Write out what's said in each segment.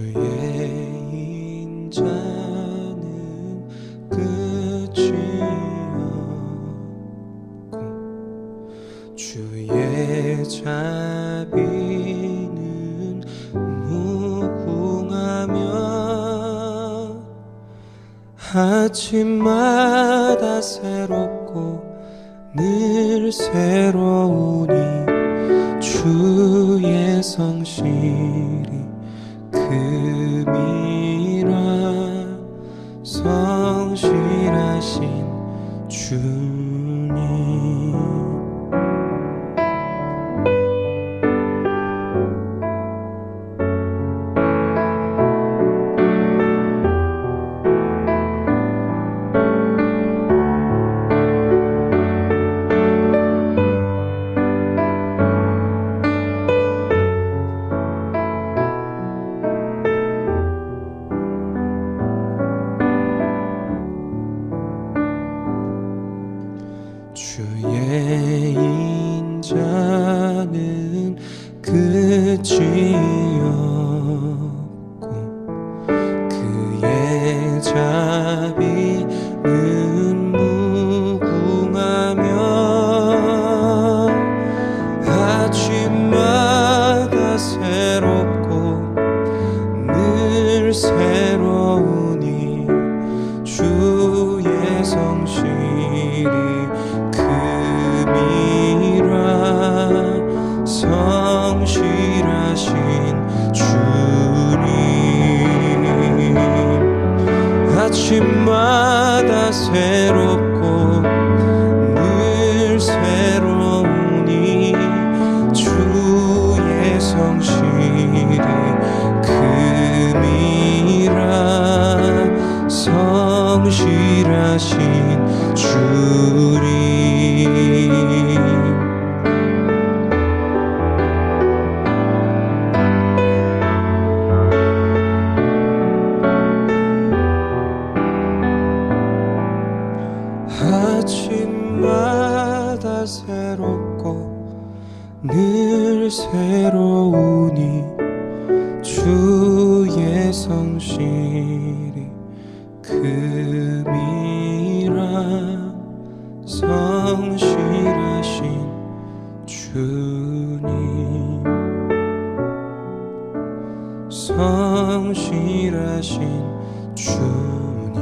주의 인자는 끝이 없고 주의 자비는 무궁하며 아침마다 새롭고 늘 새로우니 주의 성실이 금이라 성실하신 주님. 주의 인자는 끝이 없고 그의 자비는 무궁하며 아침마다 새롭고 늘 새로우니 주의 성실이 금이라 성실하신 주님. 아침마다 새롭고 늘 새로우니 주의 성실이 금이라 성실하신 주님. 아침마다 새롭고 늘 새로우니 주의 성실이 금이라 성실하신 주님. 성실하신 주님.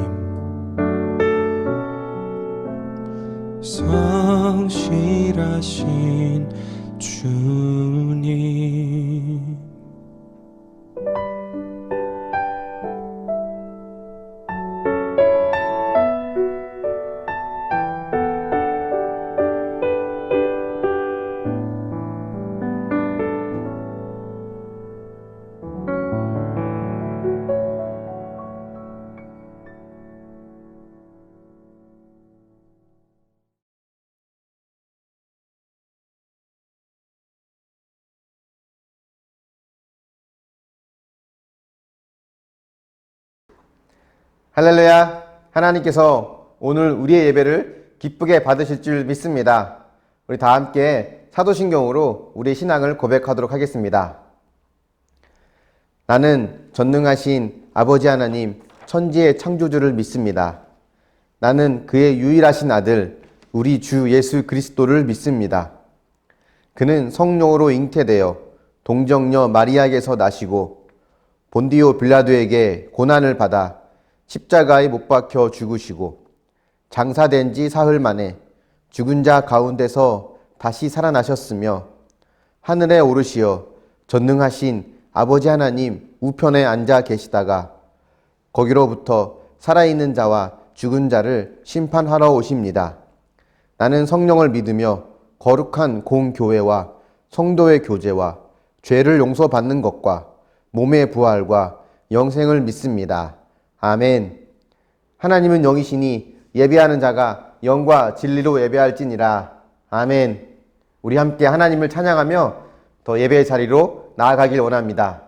성실하신 주님. 할렐루야! 하나님께서 오늘 우리의 예배를 기쁘게 받으실 줄 믿습니다. 우리 다 함께 사도신경으로 우리의 신앙을 고백하도록 하겠습니다. 나는 전능하신 아버지 하나님, 천지의 창조주를 믿습니다. 나는 그의 유일하신 아들, 우리 주 예수 그리스도를 믿습니다. 그는 성령으로 잉태되어 동정녀 마리아에게서 나시고 본디오 빌라도에게 고난을 받아 십자가에 못 박혀 죽으시고 장사된 지 사흘 만에 죽은 자 가운데서 다시 살아나셨으며 하늘에 오르시어 전능하신 아버지 하나님 우편에 앉아 계시다가 거기로부터 살아있는 자와 죽은 자를 심판하러 오십니다. 나는 성령을 믿으며 거룩한 공교회와 성도의 교제와 죄를 용서받는 것과 몸의 부활과 영생을 믿습니다. 아멘. 하나님은 영이시니 예배하는 자가 영과 진리로 예배할지니라. 아멘. 우리 함께 하나님을 찬양하며 더 예배의 자리로 나아가길 원합니다.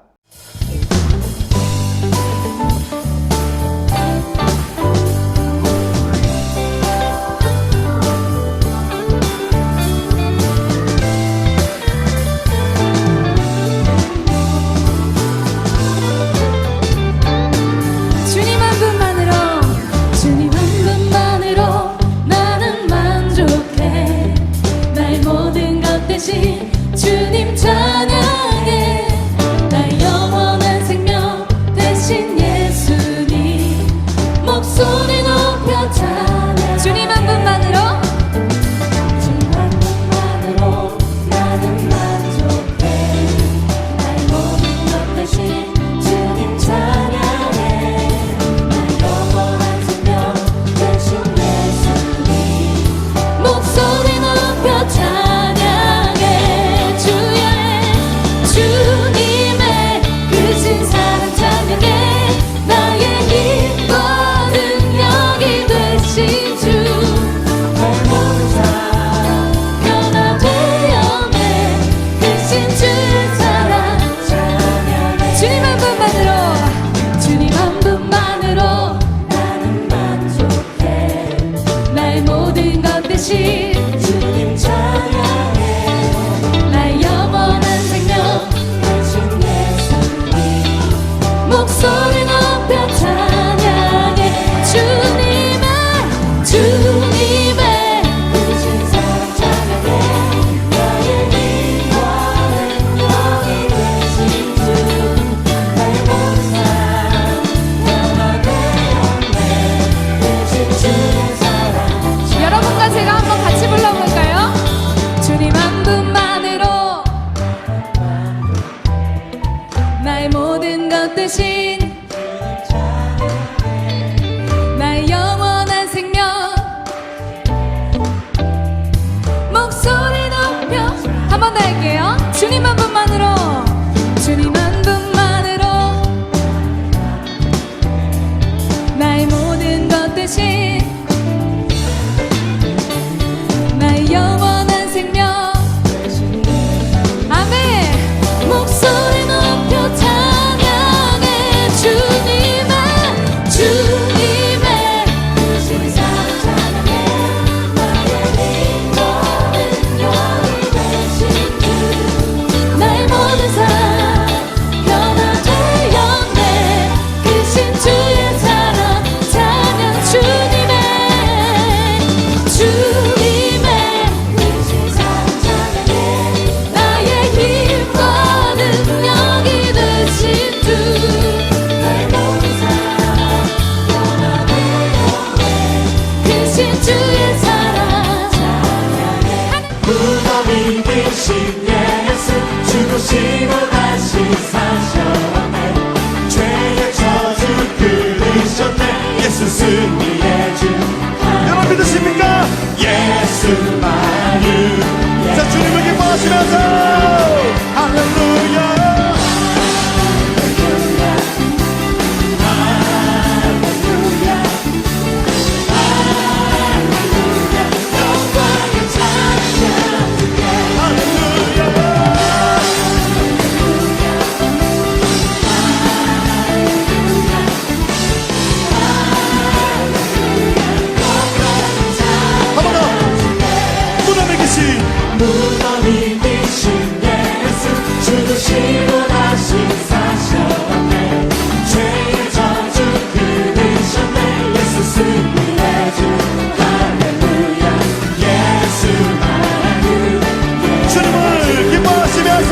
되신 주님 찬양해 나의 영원한 생명 되신 예수님 목소리 높여 찬양해 주님의 크신 사랑 찬양해 나의 힘과 능력이 되신 주 나의 모든 삶 변화되었네 되신 주의 사랑 여러분과 제가 한번 같이 불러볼까요? 주님 한 분만으로 나의 모든 것 대신 나의 영원한 생명 목소리 높여 한 번 더 할게요. 주님 한 분만으로 주님 한 분만으로 나의 모든 것 대신 나의 영원한 생명 아멘 목소리 높여 찬양해 주님의 크신 사랑 찬양해 나의 힘과 능력이 되신 주 나의 모든 삶 변화되었네 크신 주의 사랑 찬양 주님의 크신 사랑 찬양해 나의 힘과 능력이 되신 주 나의 모든 삶 변화되었네 크신 주의 사랑 찬양해 무덤이 되신 예수 죽으시고 다시 사셨네 죄의 저주 끊으셨네 예수 승리의 주 여러분 믿으십니까? 예수만을 자 주님을 기뻐하시면서 할렐루야 무덤이 되신 예수 죽으시고 다시 사셨네 죄의 저주 끊으셨네 예수 승리의 주 할렐루야 예수만을 주님을 기뻐하시면서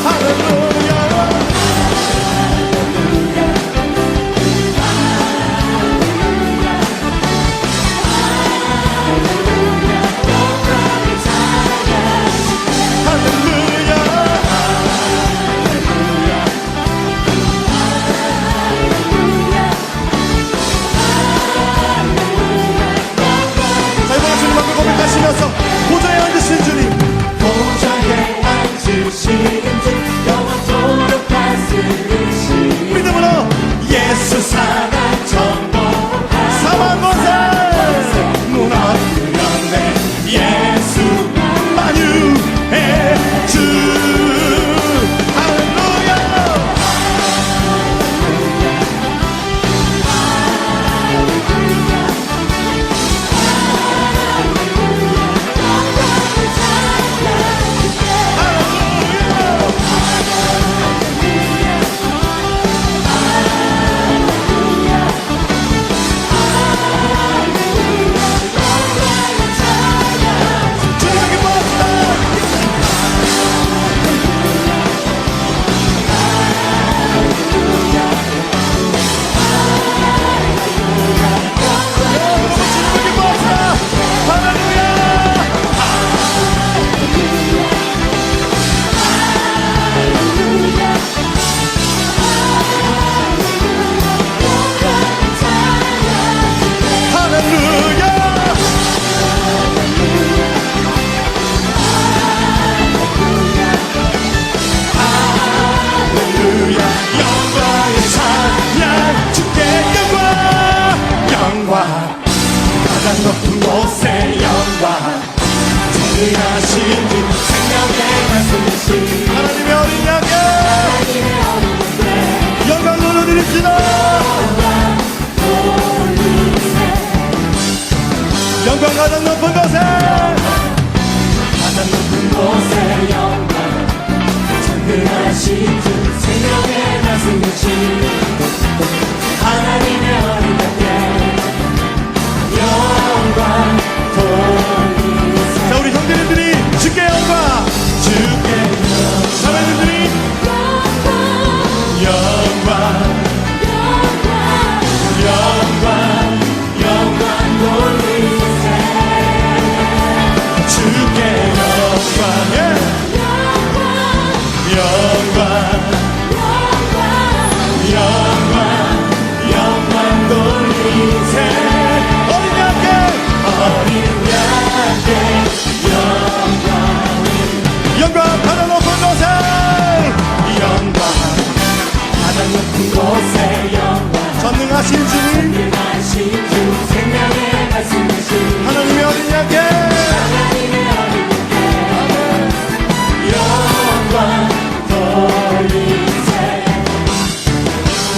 할렐루야 고백하시면서 보좌에 앉으신 주님 보좌에 앉으신 주 영원토록 다스리신 믿음으로 예수 사랑 정복한 사망권세 무너뜨렸네 예수 만유의 주 할렐루야 가장 높은 곳에 영광 정의하신 주 생명의 말씀이신 하나님의 어린 양에 영광 올려드립시다. 영광 가장 높은 곳에 가장 높은 곳에 영광 전능하신 주 생명의 말씀 되신 하나님의 어린 자께 영광 돌리세. 자, 우리 형제님들이 주께 영광, 주께 자매님들이 영광, 영광, 영광 돌리세. 주께 영광, 예. 영광, 영광, 영광 돌리세. 어린 양께 영광 가장 높은 곳에 영광 가장 높은 곳에 영광 전능하신 주님 전능하신 주 생명의 말씀 되신 하나님의 어린 양께 하나님의 어린 자께 영광 돌리세.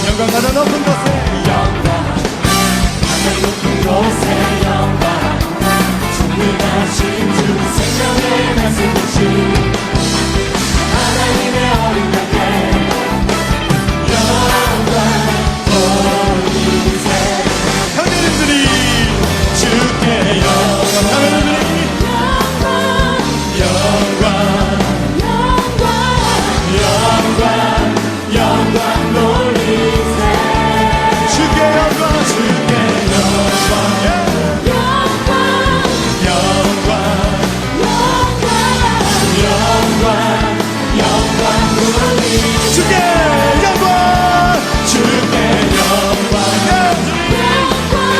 영광 가장 높은 곳에 영광 가장 높은 곳에 영광 전능하신 주 생명의 말씀 되신 하나님의 어린 자께 영광 돌리세. 형제님들이 주께 영광 자매님들이 영광 영광 영광 돌리세. 주께 영광 주께 영광 예. 영광 돌리세. 주께 영광 주께 영광 예.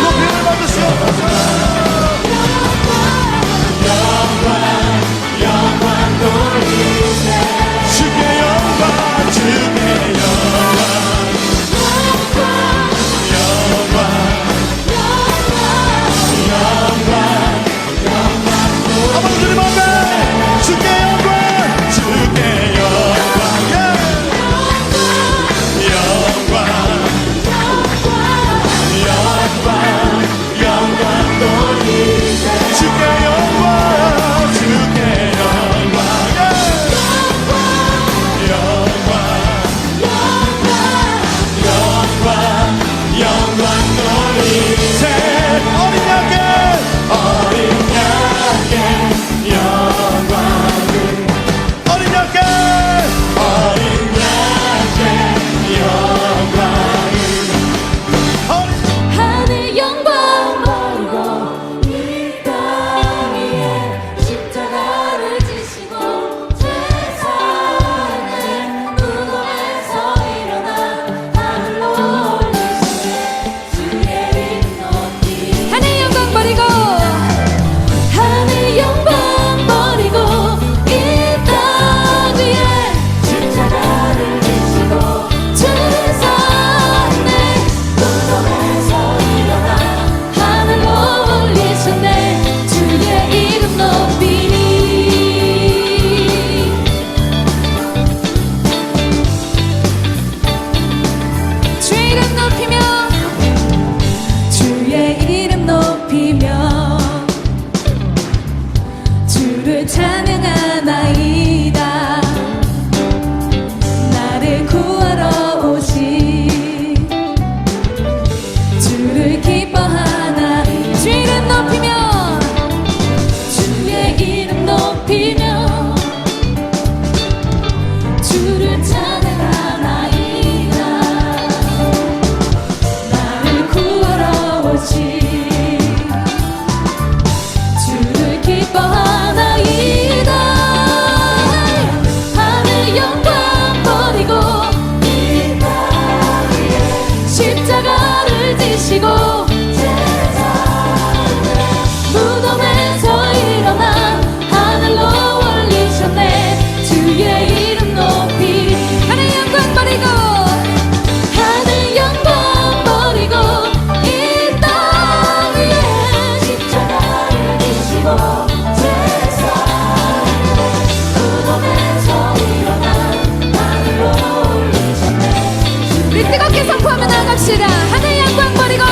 높임을 받으시옵소서. 영광 돌리세. 주께 영광 주께 영광 아버지님 앞에 주께 영광 주께 영광 예. 영광 돌리세. 주께 영광 주께 영광 예. 영광 돌리세. 어린 양께 영광을 어린 양께 하늘 영광 버리고 이 땅 위에 십자가를 지시고 세상의 무덤에서 일어나 하늘로 올리시네. 주의 이름 높이. 하늘 영광 버리고 하늘 영광 버리고 이 땅 위에 십자가를 지시고 세상의 무덤에서 일어나 하늘로 올리셨네. 주의 이름 높이니. 주의 이름 높이며 주의 이름 높이며 주를 찬양하나이다. 나를 구하러 오신 주를 기뻐하나. 주의 이름 높이며 주의 이름 높이며 주를 찬양하나이다. 나를 구하러 오신 주를 기뻐하나이다. 하늘 영광 버리고 이 땅 위에 십자가를 지시고 무덤에서 일어나 하늘로 올리셨네. 주의 이름 높이. 하늘 영광 버리고 하늘 영광 버리고 이 땅 위에 십자가를 지시고 무덤에서 일어나 하늘로 올리셨네. 우리 뜨겁게 선포하며 나아갑시다. 하늘 영광 버리고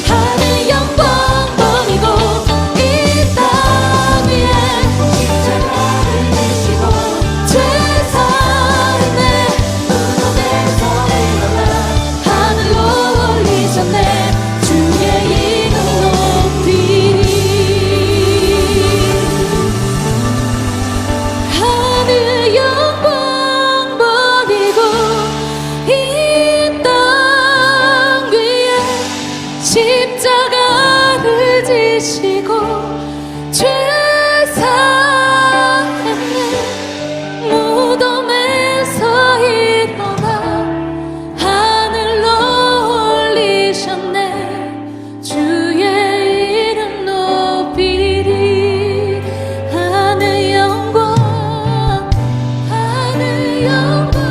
하늘 영광 버리고 올리셨네. 주의 이름 높이리. 하늘 영광 하늘 영광.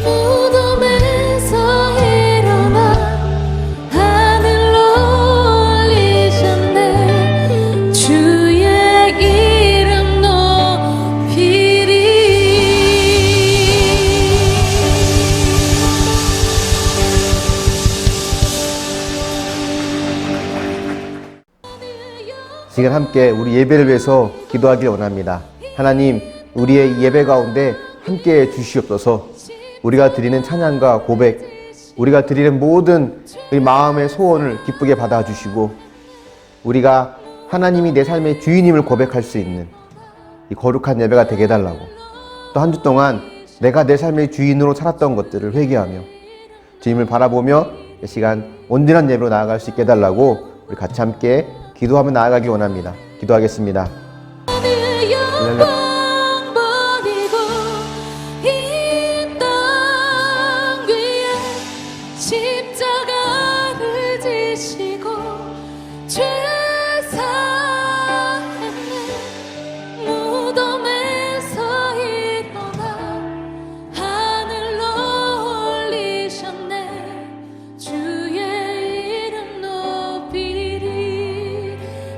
무덤에서 일어나 하늘로 올리셨네. 주의 이름 높이리. 지금 함께 우리 예배를 위해서 기도하길 원합니다. 하나님, 우리의 이 예배 가운데 함께 해 주시옵소서. 우리가 드리는 찬양과 고백, 우리가 드리는 모든 우리 마음의 소원을 기쁘게 받아주시고, 우리가 하나님이 내 삶의 주인임을 고백할 수 있는 이 거룩한 예배가 되게 해달라고, 또 한 주 동안 내가 내 삶의 주인으로 살았던 것들을 회개하며 주님을 바라보며 이 시간 온전한 예배로 나아갈 수 있게 해달라고 우리 같이 함께 기도하며 나아가기 원합니다. 기도하겠습니다. 하늘 영광 버리고 이 땅 위에 십자가를 지시고 죄 사했네. 무덤에서 일어나 하늘로 올리셨네. 주의 이름 높이리.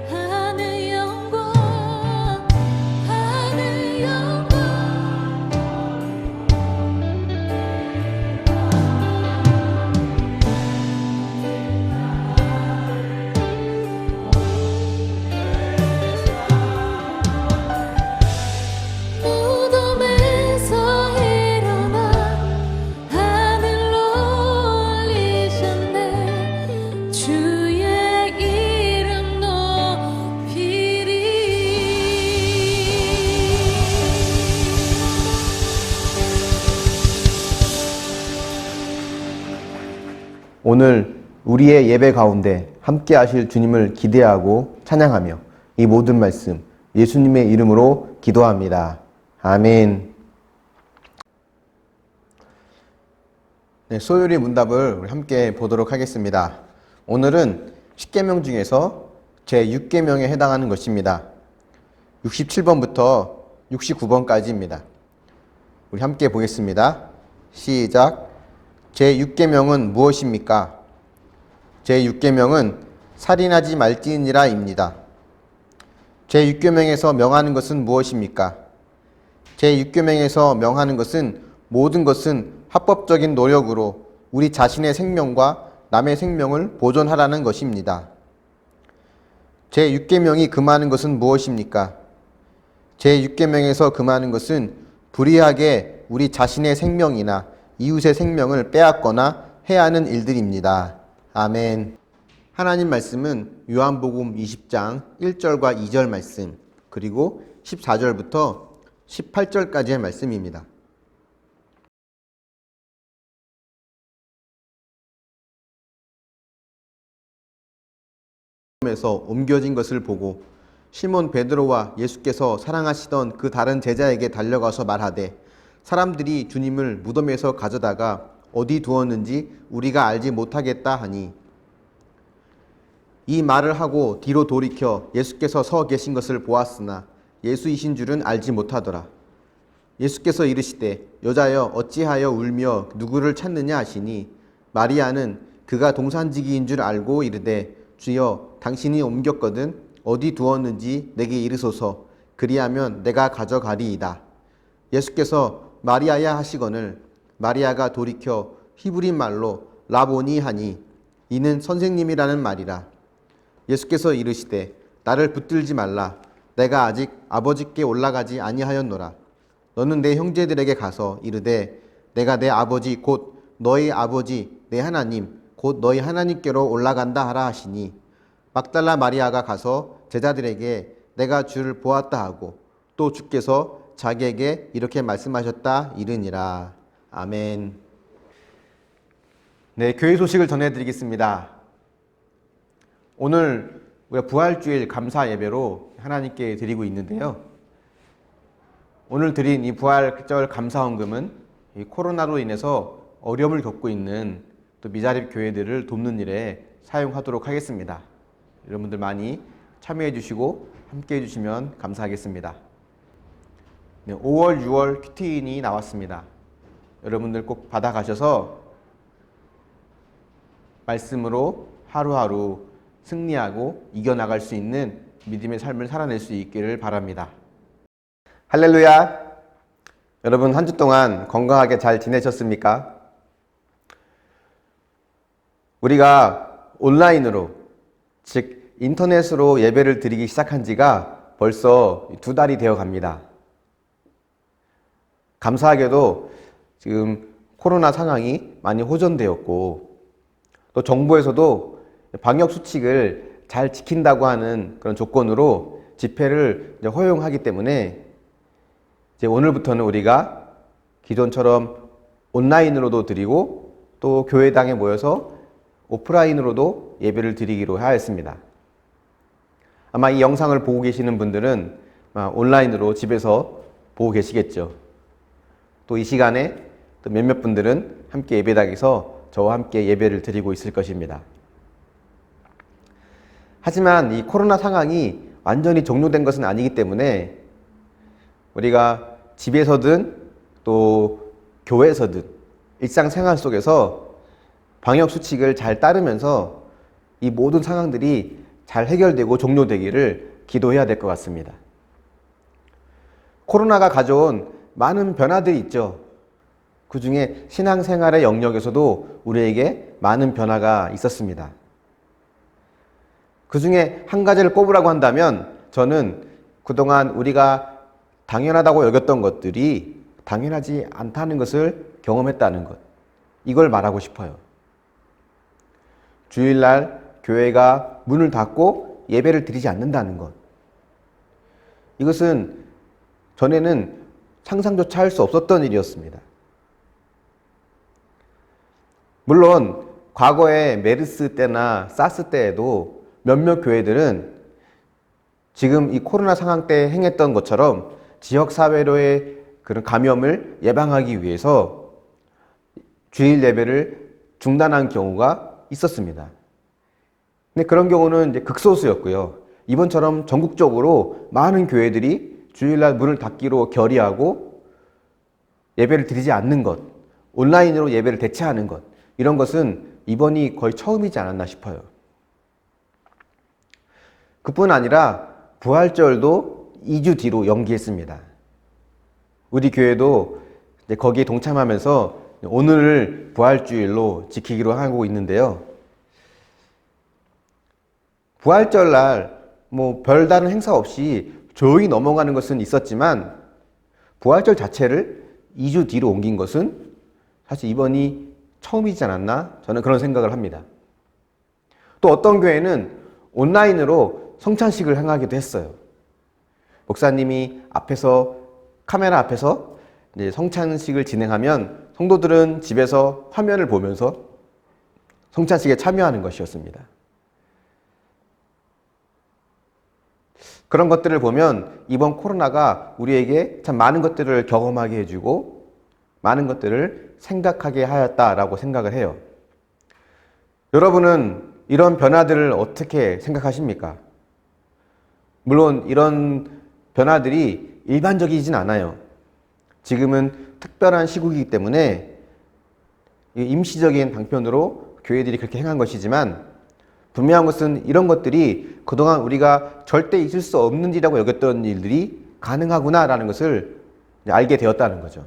하늘 영광 하늘 영광. 무덤에서 일어나 하늘로 올리셨네. 주의 이름 높이리. 오늘 우리의 예배 가운데 함께 하실 주님을 기대하고 찬양하며 이 모든 말씀 예수님의 이름으로 기도합니다. 아멘. 네, 소요리 문답을 우리 함께 보도록 하겠습니다. 오늘은 10계명 중에서 제6계명에 해당하는 것입니다. 67번부터 69번까지입니다. 우리 함께 보겠습니다. 시작. 제6계명은 무엇입니까? 제6계명은 살인하지 말지니라 입니다. 제6계명에서 명하는 것은 무엇입니까? 제6계명에서 명하는 것은 모든 것은 합법적인 노력으로 우리 자신의 생명과 남의 생명을 보존하라는 것입니다. 제6계명이 금하는 것은 무엇입니까? 제6계명에서 금하는 것은 불의하게 우리 자신의 생명이나 이웃의 생명을 빼앗거나 해야 하는 일들입니다. 아멘. 하나님 말씀은 요한복음 20장 1절과 2절 말씀, 그리고 14절부터 18절까지의 말씀입니다. 에서 옮겨진 것을 보고 시몬 베드로와 예수께서 사랑하시던 그 다른 제자에게 달려가서 말하되, 사람들이 주님을 무덤에서 가져다가 어디 두었는지 우리가 알지 못하겠다 하니, 이 말을 하고 뒤로 돌이켜 예수께서 서 계신 것을 보았으나 예수이신 줄은 알지 못하더라. 예수께서 이르시되, 여자여 어찌하여 울며 누구를 찾느냐 하시니, 마리아는 그가 동산지기인 줄 알고 이르되, 주여 당신이 옮겼거든 어디 두었는지 내게 이르소서. 그리하면 내가 가져가리이다. 예수께서 마리아야 하시거늘 마리아가 돌이켜 히브리 말로 라보니 하니, 이는 선생님이라는 말이라. 예수께서 이르시되, 나를 붙들지 말라. 내가 아직 아버지께 올라가지 아니하였노라. 너는 내 형제들에게 가서 이르되, 내가 내 아버지 곧 너희 아버지 내 하나님 곧 너희 하나님께로 올라간다 하라 하시니, 막달라 마리아가 가서 제자들에게 내가 주를 보았다 하고 또 주께서 자기에게 이렇게 말씀하셨다 이르니라. 아멘. 네, 교회 소식을 전해드리겠습니다. 오늘 우리가 부활주일 감사 예배로 하나님께 드리고 있는데요. 오늘 드린 이 부활절 감사헌금은 이 코로나로 인해서 어려움을 겪고 있는 또 미자립 교회들을 돕는 일에 사용하도록 하겠습니다. 여러분들 많이 참여해 주시고 함께 해주시면 감사하겠습니다. 네, 5월, 6월 큐티인이 나왔습니다. 여러분들 꼭 받아가셔서 말씀으로 하루하루 승리하고 이겨나갈 수 있는 믿음의 삶을 살아낼 수 있기를 바랍니다. 할렐루야! 여러분 한 주 동안 건강하게 잘 지내셨습니까? 우리가 온라인으로, 즉 인터넷으로 예배를 드리기 시작한 지가 벌써 2달이 되어 갑니다. 감사하게도 지금 코로나 상황이 많이 호전되었고 또 정부에서도 방역 수칙을 잘 지킨다고 하는 그런 조건으로 집회를 허용하기 때문에 이제 오늘부터는 우리가 기존처럼 온라인으로도 드리고 또 교회당에 모여서 오프라인으로도 예배를 드리기로 하였습니다. 아마 이 영상을 보고 계시는 분들은 온라인으로 집에서 보고 계시겠죠. 또 이 시간에 또 몇몇 분들은 함께 예배당에서 저와 함께 예배를 드리고 있을 것입니다. 하지만 이 코로나 상황이 완전히 종료된 것은 아니기 때문에 우리가 집에서든 또 교회에서든 일상생활 속에서 방역 수칙을 잘 따르면서 이 모든 상황들이 잘 해결되고 종료되기를 기도해야 될 것 같습니다. 코로나가 가져온 많은 변화들이 있죠. 그 중에 신앙생활의 영역에서도 우리에게 많은 변화가 있었습니다. 그 중에 한 가지를 꼽으라고 한다면 저는 그동안 우리가 당연하다고 여겼던 것들이 당연하지 않다는 것을 경험했다는 것, 이걸 말하고 싶어요. 주일날 교회가 문을 닫고 예배를 드리지 않는다는 것, 이것은 전에는 상상조차 할 수 없었던 일이었습니다. 물론 과거에 메르스 때나 사스 때에도 몇몇 교회들은 지금 이 코로나 상황 때 행했던 것처럼 지역사회로의 그런 감염을 예방하기 위해서 주일 예배를 중단한 경우가 있었습니다. 근데 그런 경우는 이제 극소수였고요. 이번처럼 전국적으로 많은 교회들이 주일날 문을 닫기로 결의하고 예배를 드리지 않는 것, 온라인으로 예배를 대체하는 것, 이런 것은 이번이 거의 처음이지 않았나 싶어요. 그뿐 아니라 부활절도 2주 뒤로 연기했습니다. 우리 교회도 이제 거기에 동참하면서 오늘을 부활주일로 지키기로 하고 있는데요. 부활절날 별다른 행사 없이 조용히 넘어가는 것은 있었지만 부활절 자체를 2주 뒤로 옮긴 것은 사실 이번이 처음이지 않았나? 저는 그런 생각을 합니다. 또 어떤 교회는 온라인으로 성찬식을 행하기도 했어요. 목사님이 카메라 앞에서 이제 성찬식을 진행하면 성도들은 집에서 화면을 보면서 성찬식에 참여하는 것이었습니다. 그런 것들을 보면 이번 코로나가 우리에게 참 많은 것들을 경험하게 해주고 많은 것들을 생각하게 하였다라고 생각을 해요. 여러분은 이런 변화들을 어떻게 생각하십니까? 물론 이런 변화들이 일반적이진 않아요. 지금은 특별한 시국이기 때문에 임시적인 방편으로 교회들이 그렇게 행한 것이지만 분명한 것은 이런 것들이 그동안 우리가 절대 있을 수 없는 일이라고 여겼던 일들이 가능하구나라는 것을 알게 되었다는 거죠.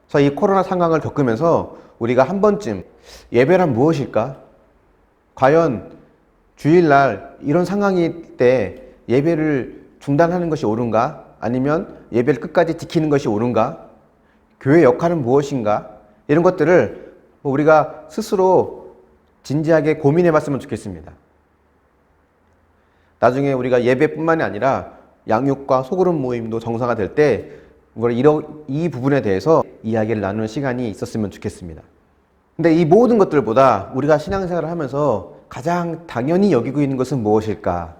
그래서 이 코로나 상황을 겪으면서 우리가 한 번쯤 예배란 무엇일까? 과연 주일날 이런 상황일 때 예배를 중단하는 것이 옳은가? 아니면 예배를 끝까지 지키는 것이 옳은가? 교회 역할은 무엇인가? 이런 것들을 우리가 스스로 진지하게 고민해 봤으면 좋겠습니다. 나중에 우리가 예배뿐만이 아니라 양육과 소그룹 모임도 정상화될 때 이 부분에 대해서 이야기를 나누는 시간이 있었으면 좋겠습니다. 근데 이 모든 것들보다 우리가 신앙생활을 하면서 가장 당연히 여기고 있는 것은 무엇일까?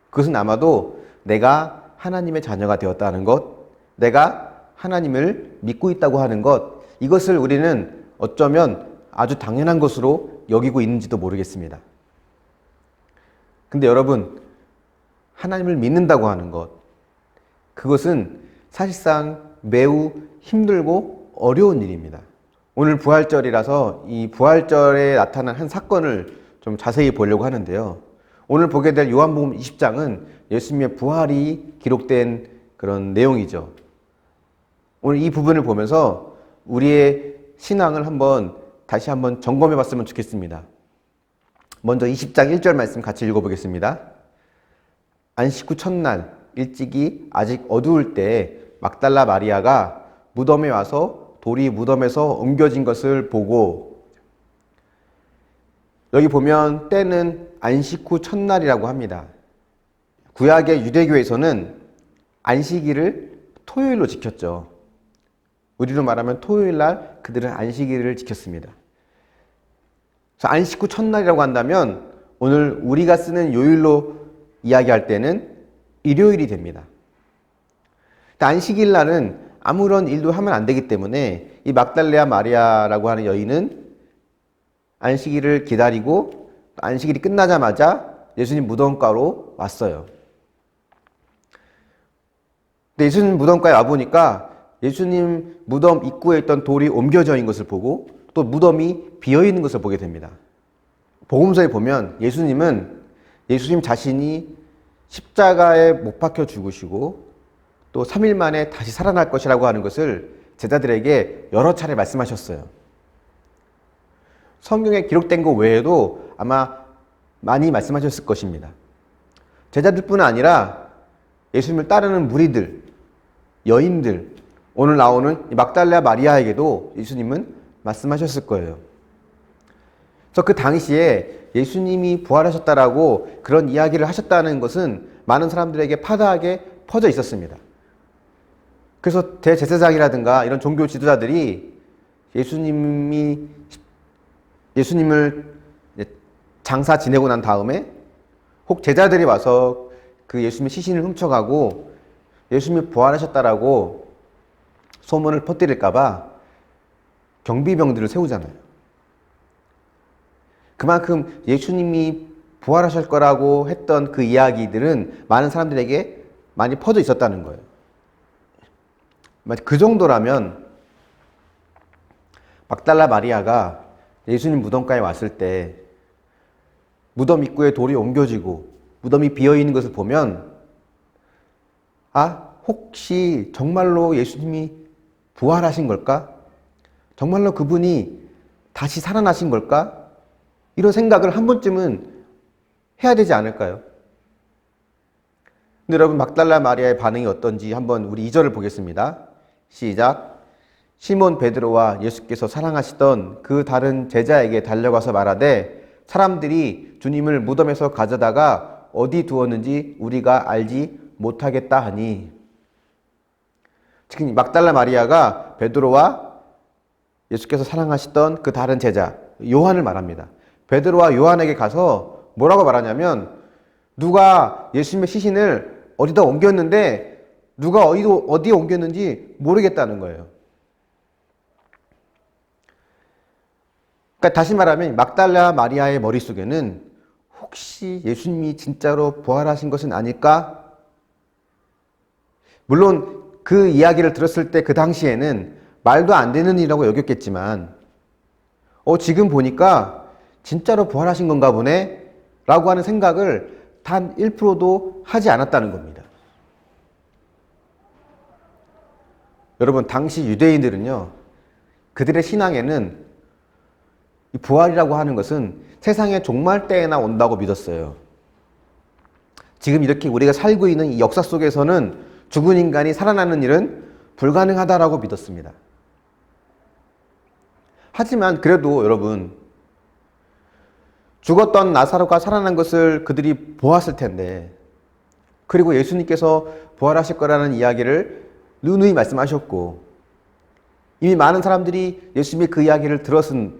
그것은 아마도 내가 하나님의 자녀가 되었다는 것, 내가 하나님을 믿고 있다고 하는 것, 이것을 우리는 어쩌면 아주 당연한 것으로 여기고 있는지도 모르겠습니다. 근데 여러분, 하나님을 믿는다고 하는 것, 그것은 사실상 매우 힘들고 어려운 일입니다. 오늘 부활절이라서 이 부활절에 나타난 한 사건을 좀 자세히 보려고 하는데요. 오늘 보게 될 요한복음 20장은 예수님의 부활이 기록된 그런 내용이죠. 오늘 이 부분을 보면서 우리의 신앙을 다시 한번 점검해 봤으면 좋겠습니다. 먼저 20장 1절 말씀 같이 읽어보겠습니다. 안식 후 첫날 일찍이 아직 어두울 때 막달라 마리아가 무덤에 와서 돌이 무덤에서 옮겨진 것을 보고, 여기 보면 때는 안식 후 첫날이라고 합니다. 구약의 유대교에서는 안식일을 토요일로 지켰죠. 우리로 말하면 토요일날 그들은 안식일을 지켰습니다. 그래서 안식 후 첫날이라고 한다면 오늘 우리가 쓰는 요일로 이야기할 때는 일요일이 됩니다. 안식일 날은 아무런 일도 하면 안 되기 때문에 이 막달레아 마리아라고 하는 여인은 안식일을 기다리고 안식일이 끝나자마자 예수님 무덤가로 왔어요. 근데 예수님 무덤가에 와보니까 예수님 무덤 입구에 있던 돌이 옮겨져 있는 것을 보고 또 무덤이 비어 있는 것을 보게 됩니다. 복음서에 보면 예수님 자신이 십자가에 못 박혀 죽으시고 또 3일 만에 다시 살아날 것이라고 하는 것을 제자들에게 여러 차례 말씀하셨어요. 성경에 기록된 것 외에도 아마 많이 말씀하셨을 것입니다. 제자들뿐 아니라 예수님을 따르는 무리들, 여인들, 오늘 나오는 막달라 마리아에게도 예수님은 말씀하셨을 거예요. 그래서 그 당시에 예수님이 부활하셨다라고 그런 이야기를 하셨다는 것은 많은 사람들에게 파다하게 퍼져 있었습니다. 그래서 대제사장이라든가 이런 종교 지도자들이 예수님을 장사 지내고 난 다음에 혹 제자들이 와서 그 예수님의 시신을 훔쳐가고 예수님이 부활하셨다라고 소문을 퍼뜨릴까봐 경비병들을 세우잖아요. 그만큼 예수님이 부활하실 거라고 했던 그 이야기들은 많은 사람들에게 많이 퍼져 있었다는 거예요. 그 정도라면 막달라 마리아가 예수님 무덤가에 왔을 때 무덤 입구에 돌이 옮겨지고 무덤이 비어있는 것을 보면 혹시 정말로 예수님이 부활하신 걸까? 정말로 그분이 다시 살아나신 걸까? 이런 생각을 한 번쯤은 해야 되지 않을까요? 근데 여러분, 막달라 마리아의 반응이 어떤지 한번 우리 2절을 보겠습니다. 시작. 시몬 베드로와 예수께서 사랑하시던 그 다른 제자에게 달려가서 말하되 사람들이 주님을 무덤에서 가져다가 어디 두었는지 우리가 알지 못하겠다 하니. 지금 막달라 마리아가 베드로와 예수께서 사랑하시던 그 다른 제자 요한을 말합니다. 베드로와 요한에게 가서 뭐라고 말하냐면 누가 예수님의 시신을 어디다 옮겼는데 누가 어디에 옮겼는지 모르겠다는 거예요. 그러니까 다시 말하면 막달라 마리아의 머릿속에는 혹시 예수님이 진짜로 부활하신 것은 아닐까? 물론 그 이야기를 들었을 때 그 당시에는 말도 안 되는 일이라고 여겼겠지만 지금 보니까 진짜로 부활하신 건가 보네? 라고 하는 생각을 단 1%도 하지 않았다는 겁니다. 여러분, 당시 유대인들은요, 그들의 신앙에는 이 부활이라고 하는 것은 세상의 종말 때에나 온다고 믿었어요. 지금 이렇게 우리가 살고 있는 이 역사 속에서는 죽은 인간이 살아나는 일은 불가능하다라고 믿었습니다. 하지만 그래도 여러분, 죽었던 나사로가 살아난 것을 그들이 보았을 텐데, 그리고 예수님께서 부활하실 거라는 이야기를 누누이 말씀하셨고, 이미 많은 사람들이 예수님의 그 이야기를 들었을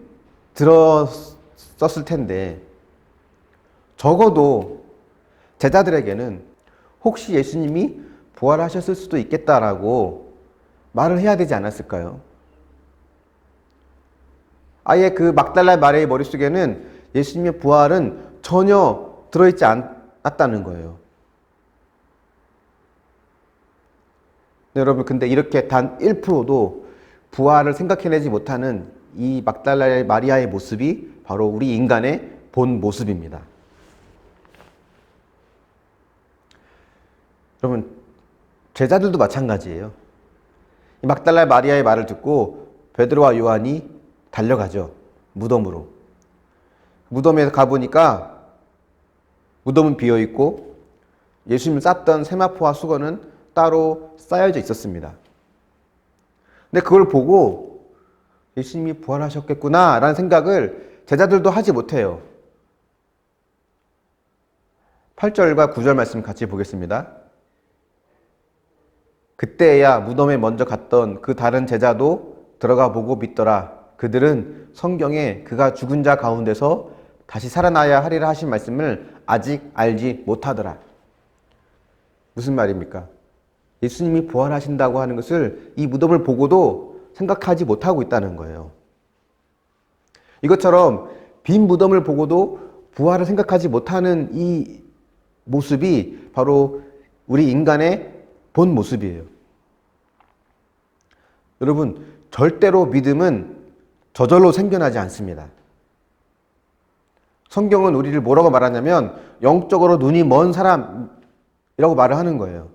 텐데, 적어도 제자들에게는 혹시 예수님이 부활하셨을 수도 있겠다라고 말을 해야 되지 않았을까요? 아예 그 막달라 마리아의 머릿속에는 예수님의 부활은 전혀 들어있지 않았다는 거예요. 네, 여러분, 근데 이렇게 단 1%도 부활을 생각해내지 못하는 이 막달라 마리아의 모습이 바로 우리 인간의 본 모습입니다. 여러분, 제자들도 마찬가지예요. 이 막달라 마리아의 말을 듣고 베드로와 요한이 달려가죠. 무덤으로. 무덤에 가보니까 무덤은 비어있고 예수님을 쌌던 세마포와 수건은 따로 쌓여져 있었습니다. 근데 그걸 보고 예수님이 부활하셨겠구나 라는 생각을 제자들도 하지 못해요. 8절과 9절 말씀 같이 보겠습니다. 그때야 무덤에 먼저 갔던 그 다른 제자도 들어가 보고 믿더라. 그들은 성경에 그가 죽은 자 가운데서 다시 살아나야 하리라 하신 말씀을 아직 알지 못하더라. 무슨 말입니까? 예수님이 부활하신다고 하는 것을 이 무덤을 보고도 생각하지 못하고 있다는 거예요. 이것처럼 빈 무덤을 보고도 부활을 생각하지 못하는 이 모습이 바로 우리 인간의 본 모습이에요. 여러분, 절대로 믿음은 저절로 생겨나지 않습니다. 성경은 우리를 뭐라고 말하냐면 영적으로 눈이 먼 사람이라고 말을 하는 거예요.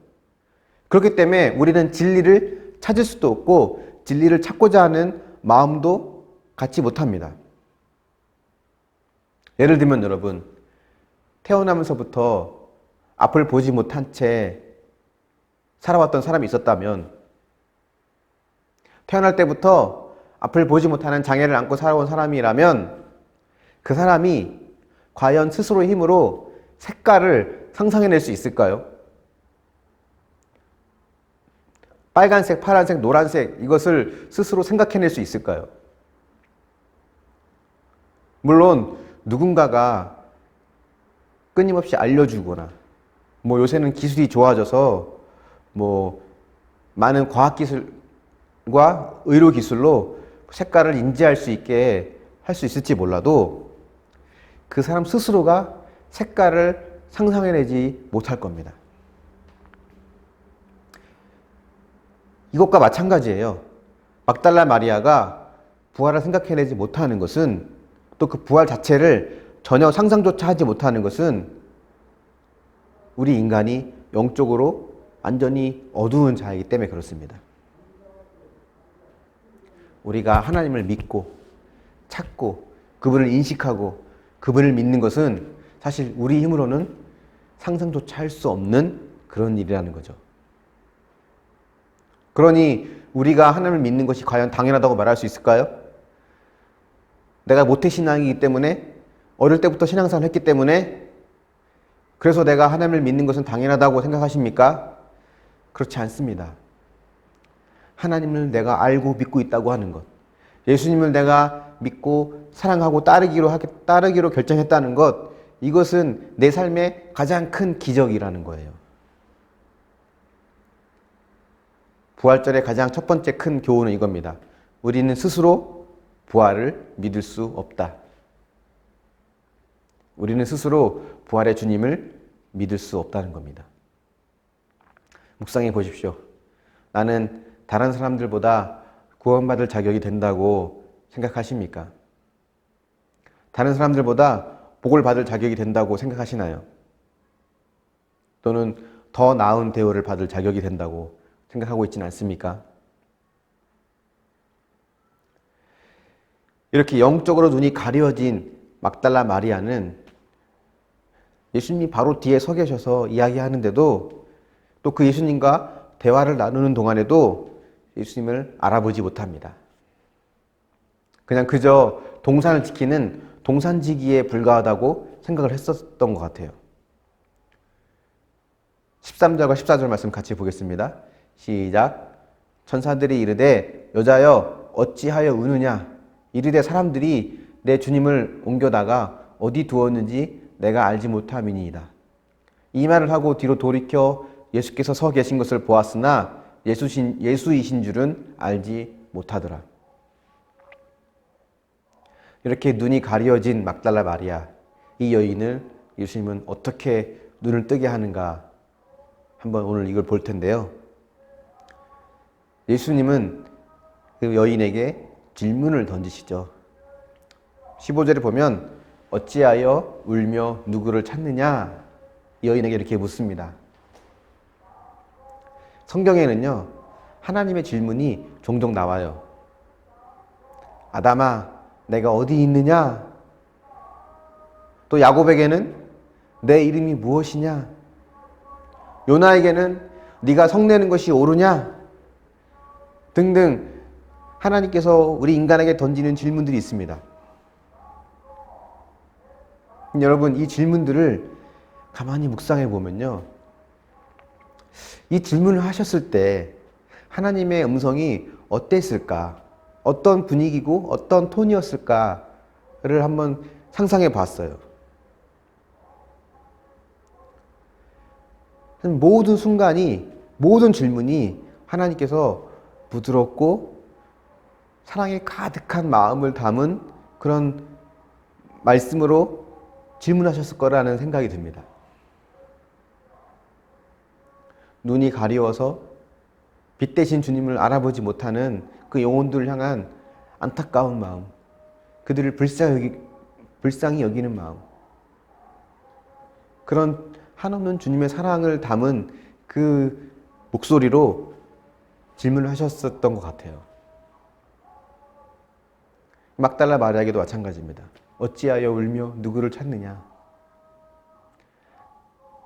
그렇기 때문에 우리는 진리를 찾을 수도 없고 진리를 찾고자 하는 마음도 갖지 못합니다. 예를 들면 여러분, 태어나면서부터 앞을 보지 못한 채 살아왔던 사람이 있었다면, 태어날 때부터 앞을 보지 못하는 장애를 안고 살아온 사람이라면 그 사람이 과연 스스로의 힘으로 색깔을 상상해낼 수 있을까요? 빨간색, 파란색, 노란색, 이것을 스스로 생각해낼 수 있을까요? 물론 누군가가 끊임없이 알려주거나, 요새는 기술이 좋아져서 많은 과학기술과 의료기술로 색깔을 인지할 수 있게 할 수 있을지 몰라도 그 사람 스스로가 색깔을 상상해내지 못할 겁니다. 이것과 마찬가지예요. 막달라 마리아가 부활을 생각해내지 못하는 것은, 또 그 부활 자체를 전혀 상상조차 하지 못하는 것은 우리 인간이 영적으로 완전히 어두운 자이기 때문에 그렇습니다. 우리가 하나님을 믿고 찾고 그분을 인식하고 그분을 믿는 것은 사실 우리 힘으로는 상상조차 할 수 없는 그런 일이라는 거죠. 그러니 우리가 하나님을 믿는 것이 과연 당연하다고 말할 수 있을까요? 내가 모태신앙이기 때문에, 어릴 때부터 신앙생활을 했기 때문에 그래서 내가 하나님을 믿는 것은 당연하다고 생각하십니까? 그렇지 않습니다. 하나님을 내가 알고 믿고 있다고 하는 것, 예수님을 내가 믿고 사랑하고 따르기로 결정했다는 것, 이것은 내 삶의 가장 큰 기적이라는 거예요. 부활절의 가장 첫 번째 큰 교훈은 이겁니다. 우리는 스스로 부활을 믿을 수 없다. 우리는 스스로 부활의 주님을 믿을 수 없다는 겁니다. 묵상해 보십시오. 나는 다른 사람들보다 구원받을 자격이 된다고 생각하십니까? 다른 사람들보다 복을 받을 자격이 된다고 생각하시나요? 또는 더 나은 대우를 받을 자격이 된다고 생각하고 있지는 않습니까? 이렇게 영적으로 눈이 가려진 막달라 마리아는 예수님이 바로 뒤에 서 계셔서 이야기하는데도, 또 그 예수님과 대화를 나누는 동안에도 예수님을 알아보지 못합니다. 그냥 그저 동산을 지키는 동산지기에 불과하다고 생각을 했었던 것 같아요. 13절과 14절 말씀 같이 보겠습니다. 시작. 천사들이 이르되 여자여 어찌하여 우느냐? 이르되 사람들이 내 주님을 옮겨다가 어디 두었는지 내가 알지 못함이니이다. 이 말을 하고 뒤로 돌이켜 예수께서 서 계신 것을 보았으나 예수이신 줄은 알지 못하더라. 이렇게 눈이 가려진 막달라 마리아, 이 여인을 예수님은 어떻게 눈을 뜨게 하는가 한번 오늘 이걸 볼 텐데요. 예수님은 그 여인에게 질문을 던지시죠. 15절에 보면 어찌하여 울며 누구를 찾느냐? 이 여인에게 이렇게 묻습니다. 성경에는요, 하나님의 질문이 종종 나와요. 아담아, 내가 어디 있느냐? 또 야곱에게는 내 이름이 무엇이냐? 요나에게는 네가 성내는 것이 옳으냐? 등등 하나님께서 우리 인간에게 던지는 질문들이 있습니다. 여러분, 이 질문들을 가만히 묵상해 보면요, 이 질문을 하셨을 때 하나님의 음성이 어땠을까? 어떤 분위기고 어떤 톤이었을까를 한번 상상해 봤어요. 모든 순간이, 모든 질문이 하나님께서 부드럽고 사랑에 가득한 마음을 담은 그런 말씀으로 질문하셨을 거라는 생각이 듭니다. 눈이 가리워서 빛 대신 주님을 알아보지 못하는 그 영혼들을 향한 안타까운 마음, 그들을 불쌍히 여기는 마음, 그런 한없는 주님의 사랑을 담은 그 목소리로 질문을 하셨었던 것 같아요. 막달라 마리아에게도 마찬가지입니다. 어찌하여 울며 누구를 찾느냐?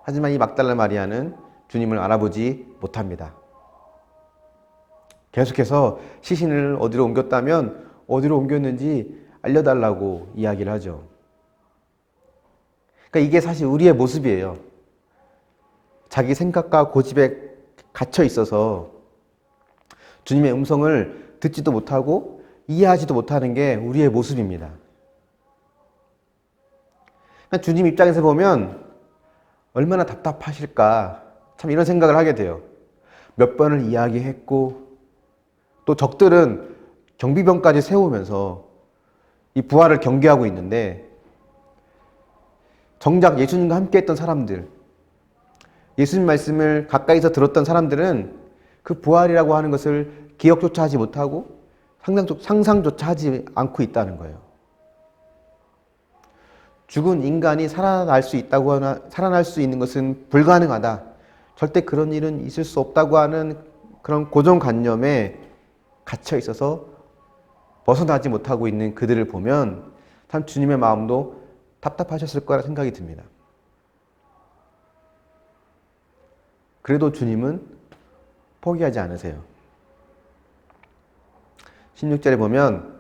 하지만 이 막달라 마리아는 주님을 알아보지 못합니다. 계속해서 시신을 어디로 옮겼다면 어디로 옮겼는지 알려달라고 이야기를 하죠. 그러니까 이게 사실 우리의 모습이에요. 자기 생각과 고집에 갇혀 있어서 주님의 음성을 듣지도 못하고 이해하지도 못하는 게 우리의 모습입니다. 주님 입장에서 보면 얼마나 답답하실까, 참 이런 생각을 하게 돼요. 몇 번을 이야기했고 또 적들은 경비병까지 세우면서 이 부활을 경계하고 있는데, 정작 예수님과 함께 했던 사람들, 예수님 말씀을 가까이서 들었던 사람들은 그 부활이라고 하는 것을 기억조차 하지 못하고 상상조차 하지 않고 있다는 거예요. 죽은 인간이 살아날 수 있다고 하나, 살아날 수 있는 것은 불가능하다, 절대 그런 일은 있을 수 없다고 하는 그런 고정관념에 갇혀 있어서 벗어나지 못하고 있는 그들을 보면 참 주님의 마음도 답답하셨을 거라 생각이 듭니다. 그래도 주님은 포기하지 않으세요. 16절에 보면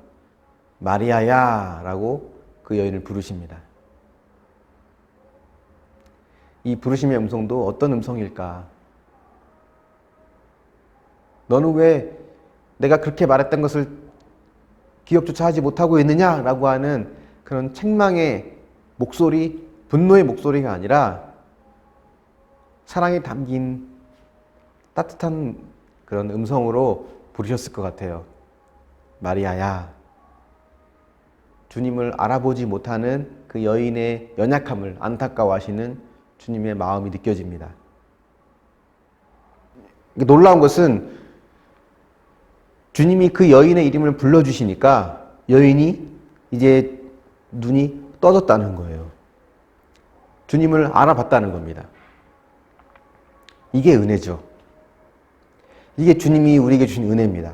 마리아야 라고 그 여인을 부르십니다. 이 부르심의 음성도 어떤 음성일까? 너는 왜 내가 그렇게 말했던 것을 기억조차 하지 못하고 있느냐라고 하는 그런 책망의 목소리, 분노의 목소리가 아니라 사랑이 담긴 따뜻한 그런 음성으로 부르셨을 것 같아요. 마리아야. 주님을 알아보지 못하는 그 여인의 연약함을 안타까워하시는 주님의 마음이 느껴집니다. 놀라운 것은 주님이 그 여인의 이름을 불러주시니까 여인이 이제 눈이 떠졌다는 거예요. 주님을 알아봤다는 겁니다. 이게 은혜죠. 이게 주님이 우리에게 주신 은혜입니다.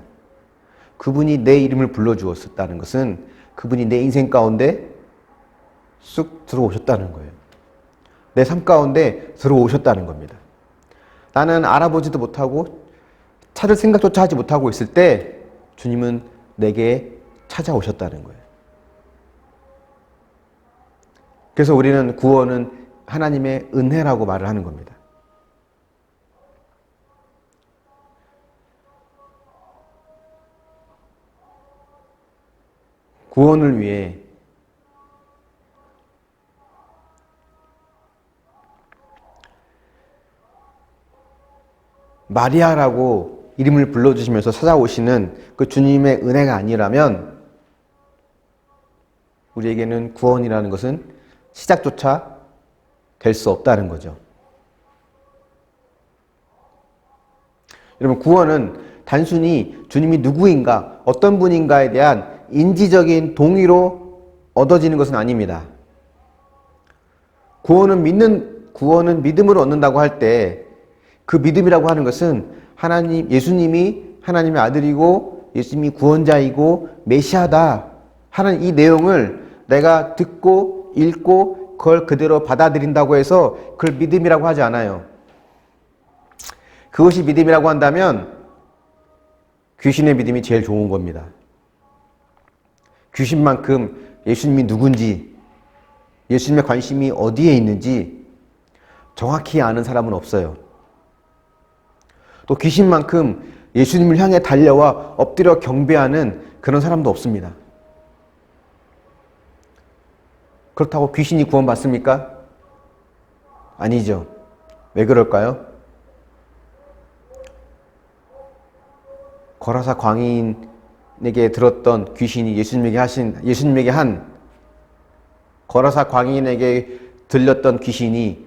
그분이 내 이름을 불러주었다는 것은 그분이 내 인생 가운데 쑥 들어오셨다는 거예요. 내 삶 가운데 들어오셨다는 겁니다. 나는 알아보지도 못하고 찾을 생각조차 하지 못하고 있을 때 주님은 내게 찾아오셨다는 거예요. 그래서 우리는 구원은 하나님의 은혜라고 말을 하는 겁니다. 구원을 위해 마리아라고 이름을 불러주시면서 찾아오시는 그 주님의 은혜가 아니라면 우리에게는 구원이라는 것은 시작조차 될 수 없다는 거죠. 여러분, 구원은 단순히 주님이 누구인가, 어떤 분인가에 대한 인지적인 동의로 얻어지는 것은 아닙니다. 구원은 믿음으로 얻는다고 할 때 그 믿음이라고 하는 것은 예수님이 하나님의 아들이고 예수님이 구원자이고 메시아다 하는 이 내용을 내가 듣고 읽고 그걸 그대로 받아들인다고 해서 그걸 믿음이라고 하지 않아요. 그것이 믿음이라고 한다면 귀신의 믿음이 제일 좋은 겁니다. 귀신만큼 예수님이 누군지, 예수님의 관심이 어디에 있는지 정확히 아는 사람은 없어요. 또 귀신만큼 예수님을 향해 달려와 엎드려 경배하는 그런 사람도 없습니다. 그렇다고 귀신이 구원받습니까? 아니죠. 왜 그럴까요? 거라사 광인에게 들었던 귀신이 예수님에게 한 거라사 광인에게 들렸던 귀신이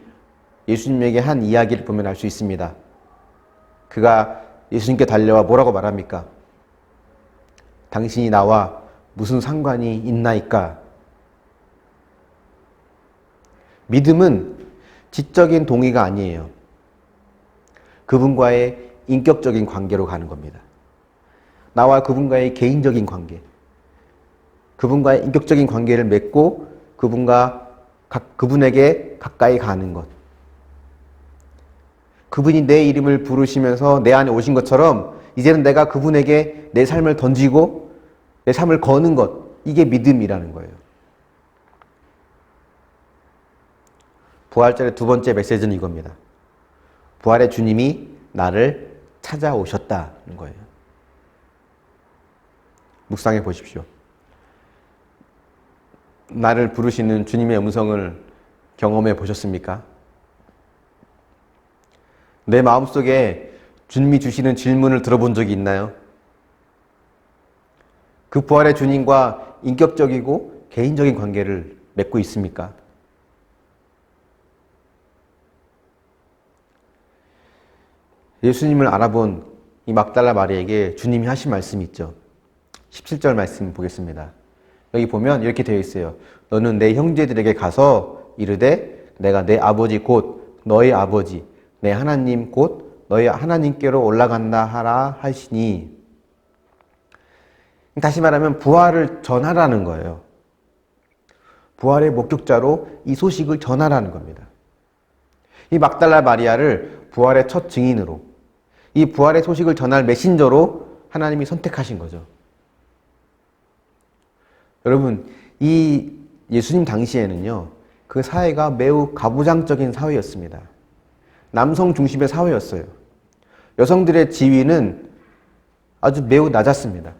예수님에게 한 이야기를 보면 알 수 있습니다. 그가 예수님께 달려와 뭐라고 말합니까? 당신이 나와 무슨 상관이 있나이까? 믿음은 지적인 동의가 아니에요. 그분과의 인격적인 관계로 가는 겁니다. 나와 그분과의 개인적인 관계, 그분과의 인격적인 관계를 맺고 그분에게 가까이 가는 것. 그분이 내 이름을 부르시면서 내 안에 오신 것처럼 이제는 내가 그분에게 내 삶을 던지고 내 삶을 거는 것, 이게 믿음이라는 거예요. 부활절의 두 번째 메시지는 이겁니다. 부활의 주님이 나를 찾아오셨다는 거예요. 묵상해 보십시오. 나를 부르시는 주님의 음성을 경험해 보셨습니까? 내 마음속에 주님이 주시는 질문을 들어본 적이 있나요? 그 부활의 주님과 인격적이고 개인적인 관계를 맺고 있습니까? 예수님을 알아본 이 막달라 마리에게 주님이 하신 말씀이 있죠. 17절 말씀 보겠습니다. 여기 보면 이렇게 되어 있어요. 너는 내 형제들에게 가서 이르되 내가 내 아버지 곧 너의 아버지 내 하나님 곧 너희 하나님께로 올라간다 하라 하시니, 다시 말하면 부활을 전하라는 거예요. 부활의 목격자로 이 소식을 전하라는 겁니다. 이 막달라 마리아를 부활의 첫 증인으로, 이 부활의 소식을 전할 메신저로 하나님이 선택하신 거죠. 여러분, 이 예수님 당시에는요, 그 사회가 매우 가부장적인 사회였습니다. 남성 중심의 사회였어요. 여성들의 지위는 아주 매우 낮았습니다.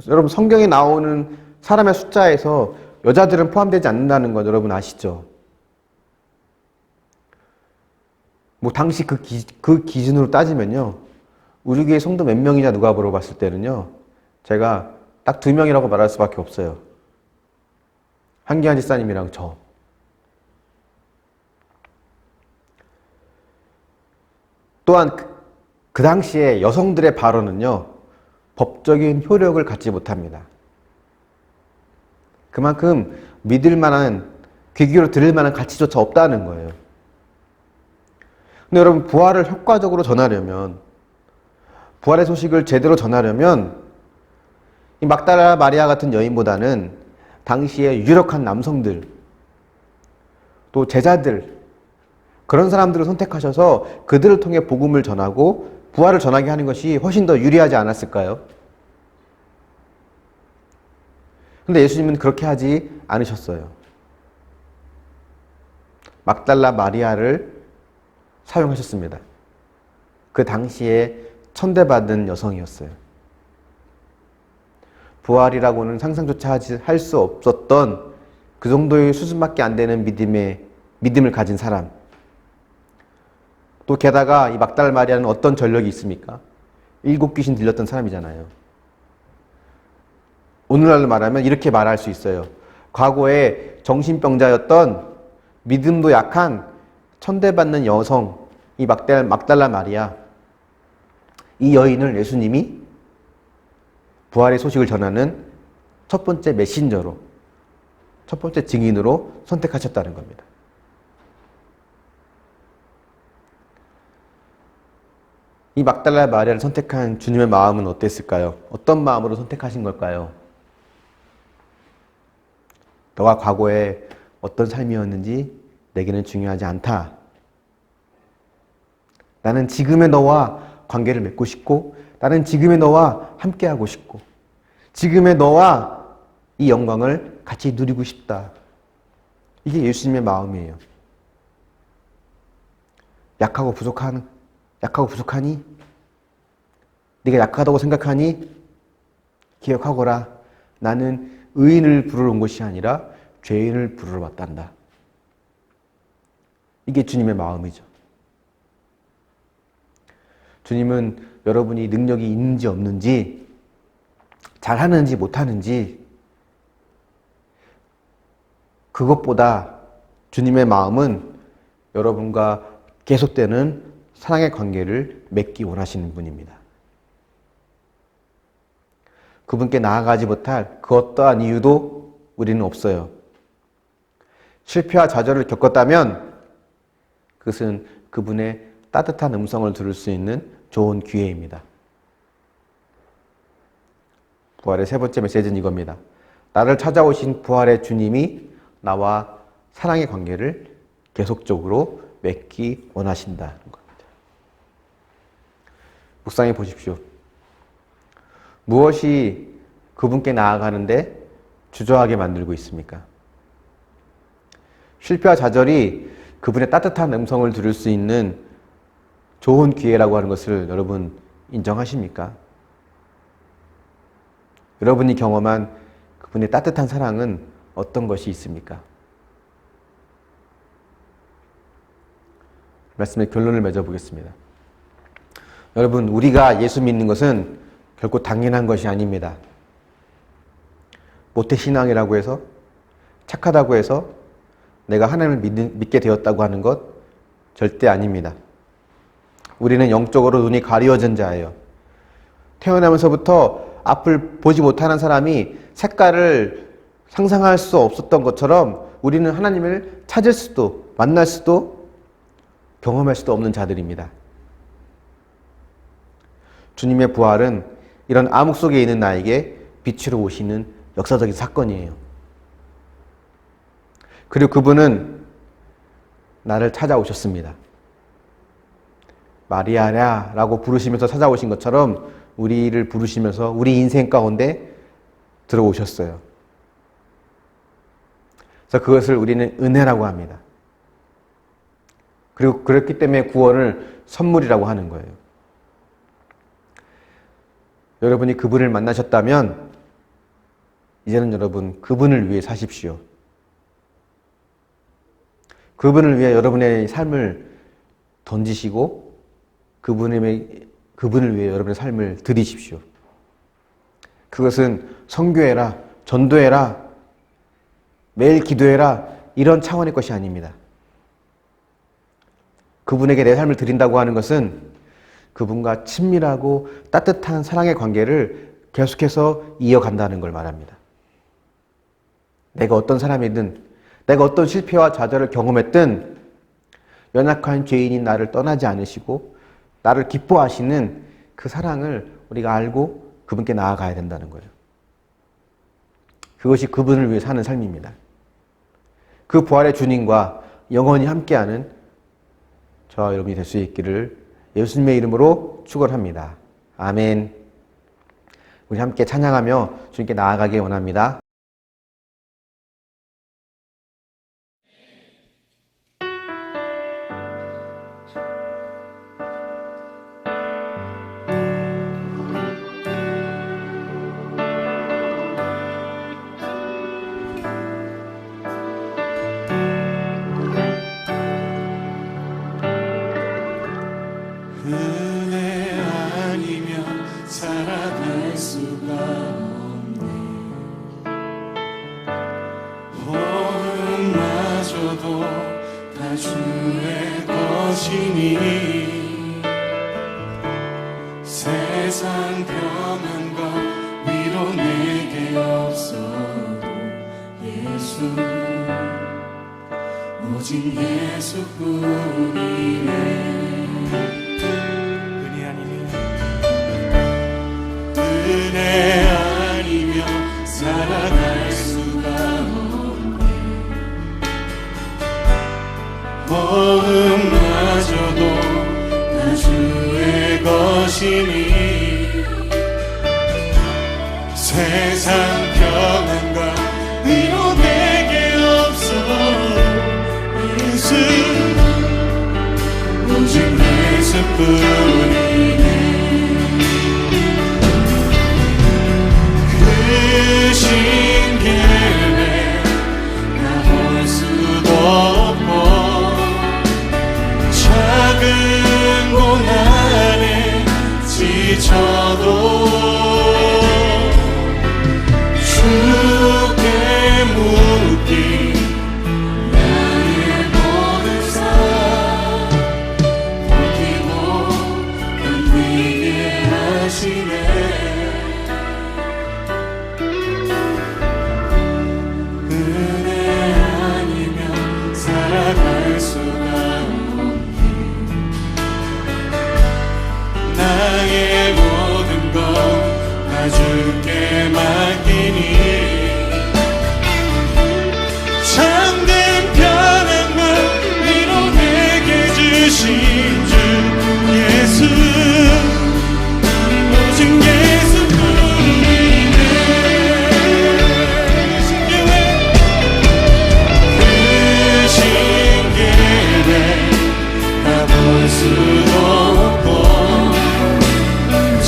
여러분, 성경에 나오는 사람의 숫자에서 여자들은 포함되지 않는다는 거 여러분 아시죠? 당시 그 기준으로 따지면요, 우리 교회 성도 몇 명이냐 누가 물어봤을 때는요, 제가 딱 2명이라고 말할 수밖에 없어요. 한기환 지사님이랑 저. 또한 그 당시에 여성들의 발언은요, 법적인 효력을 갖지 못합니다. 그만큼 믿을 만한, 귀 기울여 들을 만한 가치조차 없다는 거예요. 근데 여러분, 부활을 효과적으로 전하려면, 부활의 소식을 제대로 전하려면 이 막달라 마리아 같은 여인보다는 당시에 유력한 남성들, 또 제자들, 그런 사람들을 선택하셔서 그들을 통해 복음을 전하고 부활을 전하게 하는 것이 훨씬 더 유리하지 않았을까요? 근데 예수님은 그렇게 하지 않으셨어요. 막달라 마리아를 사용하셨습니다. 그 당시에 천대받은 여성이었어요. 부활이라고는 상상조차 할 수 없었던 그 정도의 수준밖에 안 되는 믿음을 가진 사람. 또 게다가 이 막달라 마리아는 어떤 전력이 있습니까? 7 귀신 들렸던 사람이잖아요. 오늘날로 말하면 이렇게 말할 수 있어요. 과거에 정신병자였던 믿음도 약한 천대받는 여성, 이 막달라 마리아, 이 여인을 예수님이 부활의 소식을 전하는 첫 번째 메신저로, 첫 번째 증인으로 선택하셨다는 겁니다. 이 막달라 마리아를 선택한 주님의 마음은 어땠을까요? 어떤 마음으로 선택하신 걸까요? 너가 과거에 어떤 삶이었는지 내게는 중요하지 않다. 나는 지금의 너와 관계를 맺고 싶고, 나는 지금의 너와 함께하고 싶고, 지금의 너와 이 영광을 같이 누리고 싶다. 이게 예수님의 마음이에요. 약하고 부족하니? 네가 약하다고 생각하니? 기억하거라. 나는 의인을 부르러 온 것이 아니라 죄인을 부르러 왔단다. 이게 주님의 마음이죠. 주님은 여러분이 능력이 있는지 없는지, 잘하는지 못하는지, 그것보다 주님의 마음은 여러분과 계속되는 사랑의 관계를 맺기 원하시는 분입니다. 그분께 나아가지 못할 그 어떠한 이유도 우리는 없어요. 실패와 좌절을 겪었다면 그것은 그분의 따뜻한 음성을 들을 수 있는 좋은 기회입니다. 부활의 세 번째 메시지는 이겁니다. 나를 찾아오신 부활의 주님이 나와 사랑의 관계를 계속적으로 맺기 원하신다는 겁니다. 묵상해 보십시오. 무엇이 그분께 나아가는데 주저하게 만들고 있습니까? 실패와 좌절이 그분의 따뜻한 음성을 들을 수 있는 좋은 기회라고 하는 것을 여러분 인정하십니까? 여러분이 경험한 그분의 따뜻한 사랑은 어떤 것이 있습니까? 말씀의 결론을 맺어보겠습니다. 여러분, 우리가 예수 믿는 것은 결코 당연한 것이 아닙니다. 모태신앙이라고 해서, 착하다고 해서 내가 하나님을 믿게 되었다고 하는 것 절대 아닙니다. 우리는 영적으로 눈이 가려진 자예요. 태어나면서부터 앞을 보지 못하는 사람이 색깔을 상상할 수 없었던 것처럼 우리는 하나님을 찾을 수도, 만날 수도, 경험할 수도 없는 자들입니다. 주님의 부활은 이런 암흑 속에 있는 나에게 빛으로 오시는 역사적인 사건이에요. 그리고 그분은 나를 찾아오셨습니다. 마리아야 라고 부르시면서 찾아오신 것처럼 우리를 부르시면서 우리 인생 가운데 들어오셨어요. 그래서 그것을 우리는 은혜라고 합니다. 그리고 그렇기 때문에 구원을 선물이라고 하는 거예요. 여러분이 그분을 만나셨다면 이제는 여러분 그분을 위해 사십시오. 그분을 위해 여러분의 삶을 던지시고 그분을 위해 여러분의 삶을 드리십시오. 그것은 선교해라, 전도해라, 매일 기도해라 이런 차원의 것이 아닙니다. 그분에게 내 삶을 드린다고 하는 것은 그분과 친밀하고 따뜻한 사랑의 관계를 계속해서 이어간다는 걸 말합니다. 내가 어떤 사람이든, 내가 어떤 실패와 좌절을 경험했든 연약한 죄인인 나를 떠나지 않으시고 나를 기뻐하시는 그 사랑을 우리가 알고 그분께 나아가야 된다는 거예요. 그것이 그분을 위해 사는 삶입니다. 그 부활의 주님과 영원히 함께하는 저와 여러분이 될 수 있기를 예수님의 이름으로 축원합니다. 아멘. 우리 함께 찬양하며 주님께 나아가길 원합니다. 지쳐도 다 주의 것이니 세상 평안과 위로 내게 없어도 예수 오직 예수뿐이네. 은혜 아니면 살아갈 수가 없네. 마저도 다 주의 것이니 세상 평안과 위로 내게 없어 예수 오직 예수뿐이네. 그 신계에 나올 수도 없고 작은 고난에 지쳐도 주께 묻기 나의 모든 삶 버티고 견디게 하시네. 은혜 아니면 살아갈 수가 없네. 나의 모든 것 다 주께 맡기니 참된 평안과 위로 내게 주신 주 예수 오직 예수뿐이네. 그 신계에 가볼 수도 없고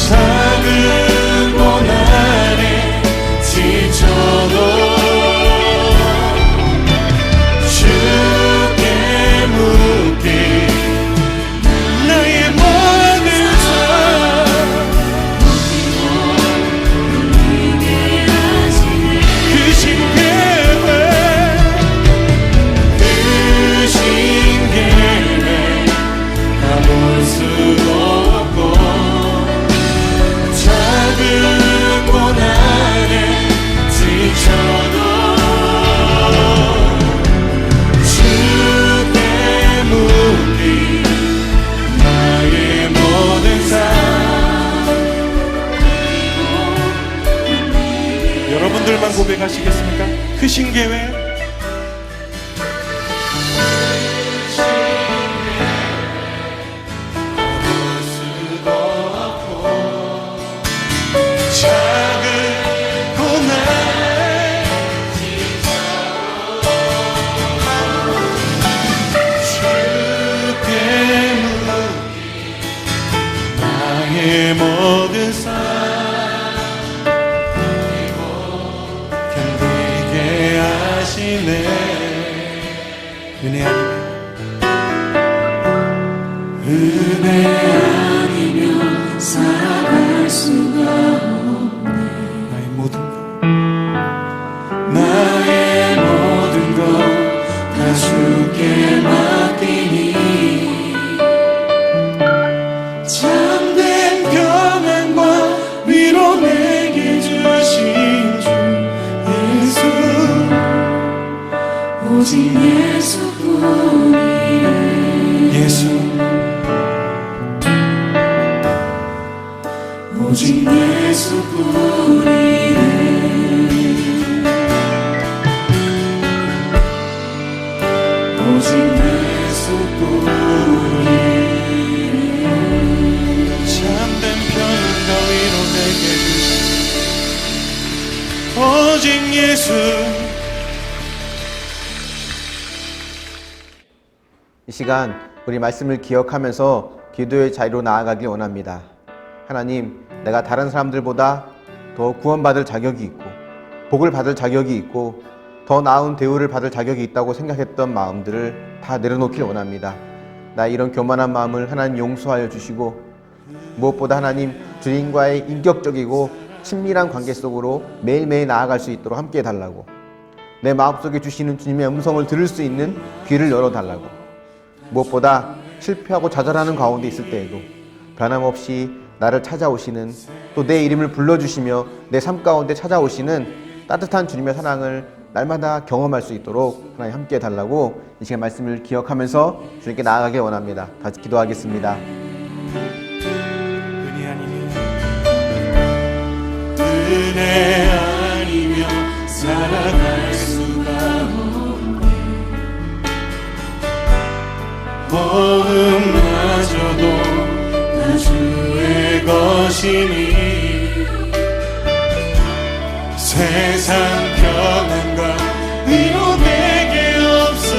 작은 고난에 지쳐도 주께 묻기 나의 모든 삶 그 신계회 가볼 수도 없고 작은 고난에 지쳐도 주께 묻기 나의 모든 삶. 여러분들만 고백하시겠습니까? 그 신계회 수도 없고 작은 고난에 지쳐도 주께 묻기 나의 모든 삶 견디게 하시네. 은혜 아니면 은혜 아니면 살아갈 수가 없네. 나의 모든 것 나의 모든 것 다 주께 맡기니 참된 평안과 위로 내게 주신 주 예수 오직 예수뿐이네. 예수 오직 예수뿐이네. 오직 예수뿐이네. 참된 평안과 위로 내게 주신 오직 예수. 이 시간 우리 말씀을 기억하면서 기도의 자리로 나아가길 원합니다. 하나님, 내가 다른 사람들보다 더 구원받을 자격이 있고 복을 받을 자격이 있고 더 나은 대우를 받을 자격이 있다고 생각했던 마음들을 다 내려놓길 원합니다. 나의 이런 교만한 마음을 하나님 용서하여 주시고 무엇보다 하나님 주님과의 인격적이고 친밀한 관계 속으로 매일매일 나아갈 수 있도록 함께 해달라고, 내 마음속에 주시는 주님의 음성을 들을 수 있는 귀를 열어달라고. 무엇보다 실패하고 좌절하는 가운데 있을 때에도 변함없이 나를 찾아오시는, 또 내 이름을 불러주시며 내 삶 가운데 찾아오시는 따뜻한 주님의 사랑을 날마다 경험할 수 있도록 하나님 함께 해달라고 이 시간 말씀을 기억하면서 주님께 나아가길 원합니다. 같이 기도하겠습니다. 은혜 아니면 은혜 아니면 살아갈 수가 없네. 마음마저도 나 주의 것이니 세상 평안과 위로 내게 없어.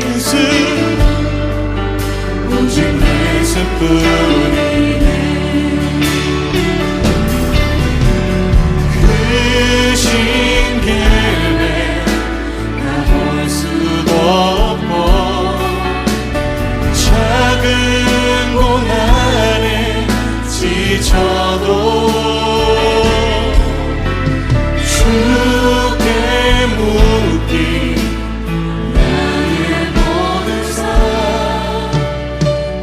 예수 오직 예수뿐이네. 그 신길에 가볼 수도 없고 작은 고난에 지쳐도 주께 묻기 나의 모든 삶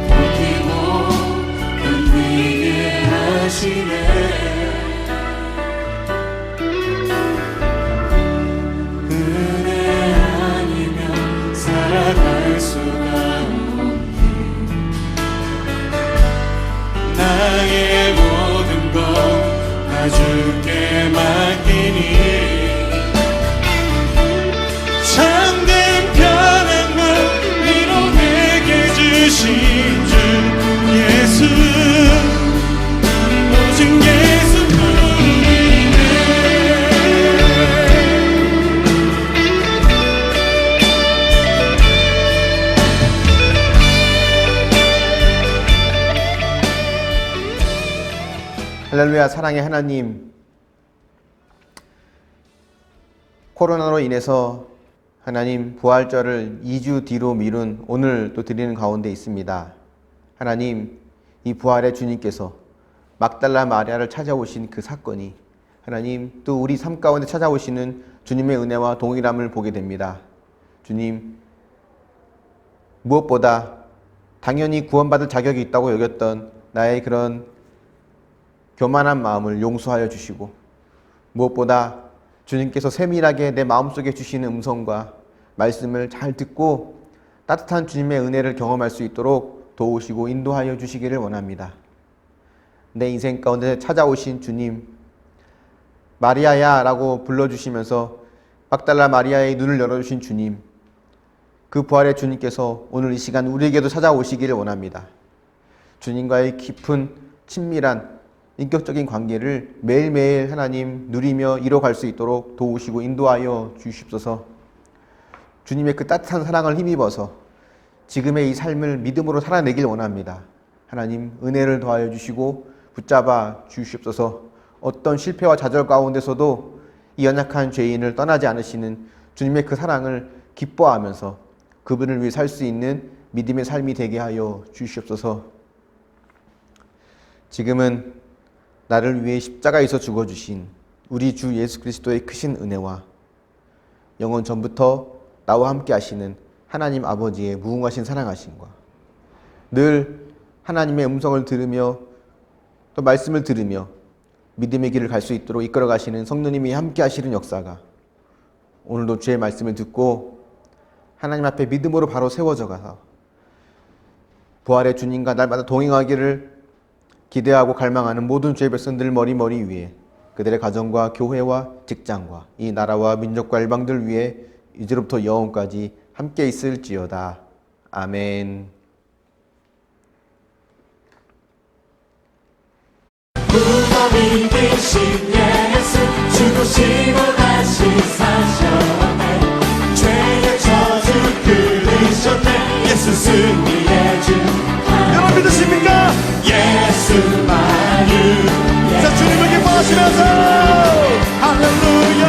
버티고 견디게 하시네. 은혜 아니면 살아갈 수가 없네. 나의 모든 것 다 주께 맡기니 참된 편안함 위로 내게 주신 주 예수 오직 예수뿐이네. 할렐루야. 사랑의 하나님, 코로나로 인해서 하나님 부활절을 2주 뒤로 미룬 오늘 또 드리는 가운데 있습니다. 하나님, 이 부활의 주님께서 막달라 마리아를 찾아오신 그 사건이 하나님 또 우리 삶 가운데 찾아오시는 주님의 은혜와 동일함을 보게 됩니다. 주님, 무엇보다 당연히 구원받을 자격이 있다고 여겼던 나의 그런 교만한 마음을 용서하여 주시고, 무엇보다 주님께서 세밀하게 내 마음속에 주시는 음성과 말씀을 잘 듣고 따뜻한 주님의 은혜를 경험할 수 있도록 도우시고 인도하여 주시기를 원합니다. 내 인생 가운데 찾아오신 주님, 마리아야 라고 불러주시면서 막달라 마리아의 눈을 열어주신 주님, 그 부활의 주님께서 오늘 이 시간 우리에게도 찾아오시기를 원합니다. 주님과의 깊은 친밀한 인격적인 관계를 매일매일 하나님 누리며 이뤄갈 수 있도록 도우시고 인도하여 주시옵소서. 주님의 그 따뜻한 사랑을 힘입어서 지금의 이 삶을 믿음으로 살아내길 원합니다. 하나님 은혜를 더하여 주시고 붙잡아 주시옵소서. 어떤 실패와 좌절 가운데서도 이 연약한 죄인을 떠나지 않으시는 주님의 그 사랑을 기뻐하면서 그분을 위해 살 수 있는 믿음의 삶이 되게 하여 주시옵소서. 지금은 나를 위해 십자가에서 죽어주신 우리 주 예수 그리스도의 크신 은혜와 영원 전부터 나와 함께 하시는 하나님 아버지의 무궁하신 사랑하심과 늘 하나님의 음성을 들으며 또 말씀을 들으며 믿음의 길을 갈 수 있도록 이끌어 가시는 성령님이 함께 하시는 역사가 오늘도 주의 말씀을 듣고 하나님 앞에 믿음으로 바로 세워져 가서 부활의 주님과 날마다 동행하기를 기대하고 갈망하는 모든 주의 백성들 머리 위에 그들의 가정과 교회와 직장과 이 나라와 민족과 일방들 위에 이제로부터 영원까지 함께 있을지어다. 아멘. 무덤이 되신 예수 죽으시고 다시 사셨네. 죄의 저주 끊으셨네. 예수 승리의 주. 여러분 믿으십니까? 예수만을 자, 주님을 기뻐하시면서 할렐루야.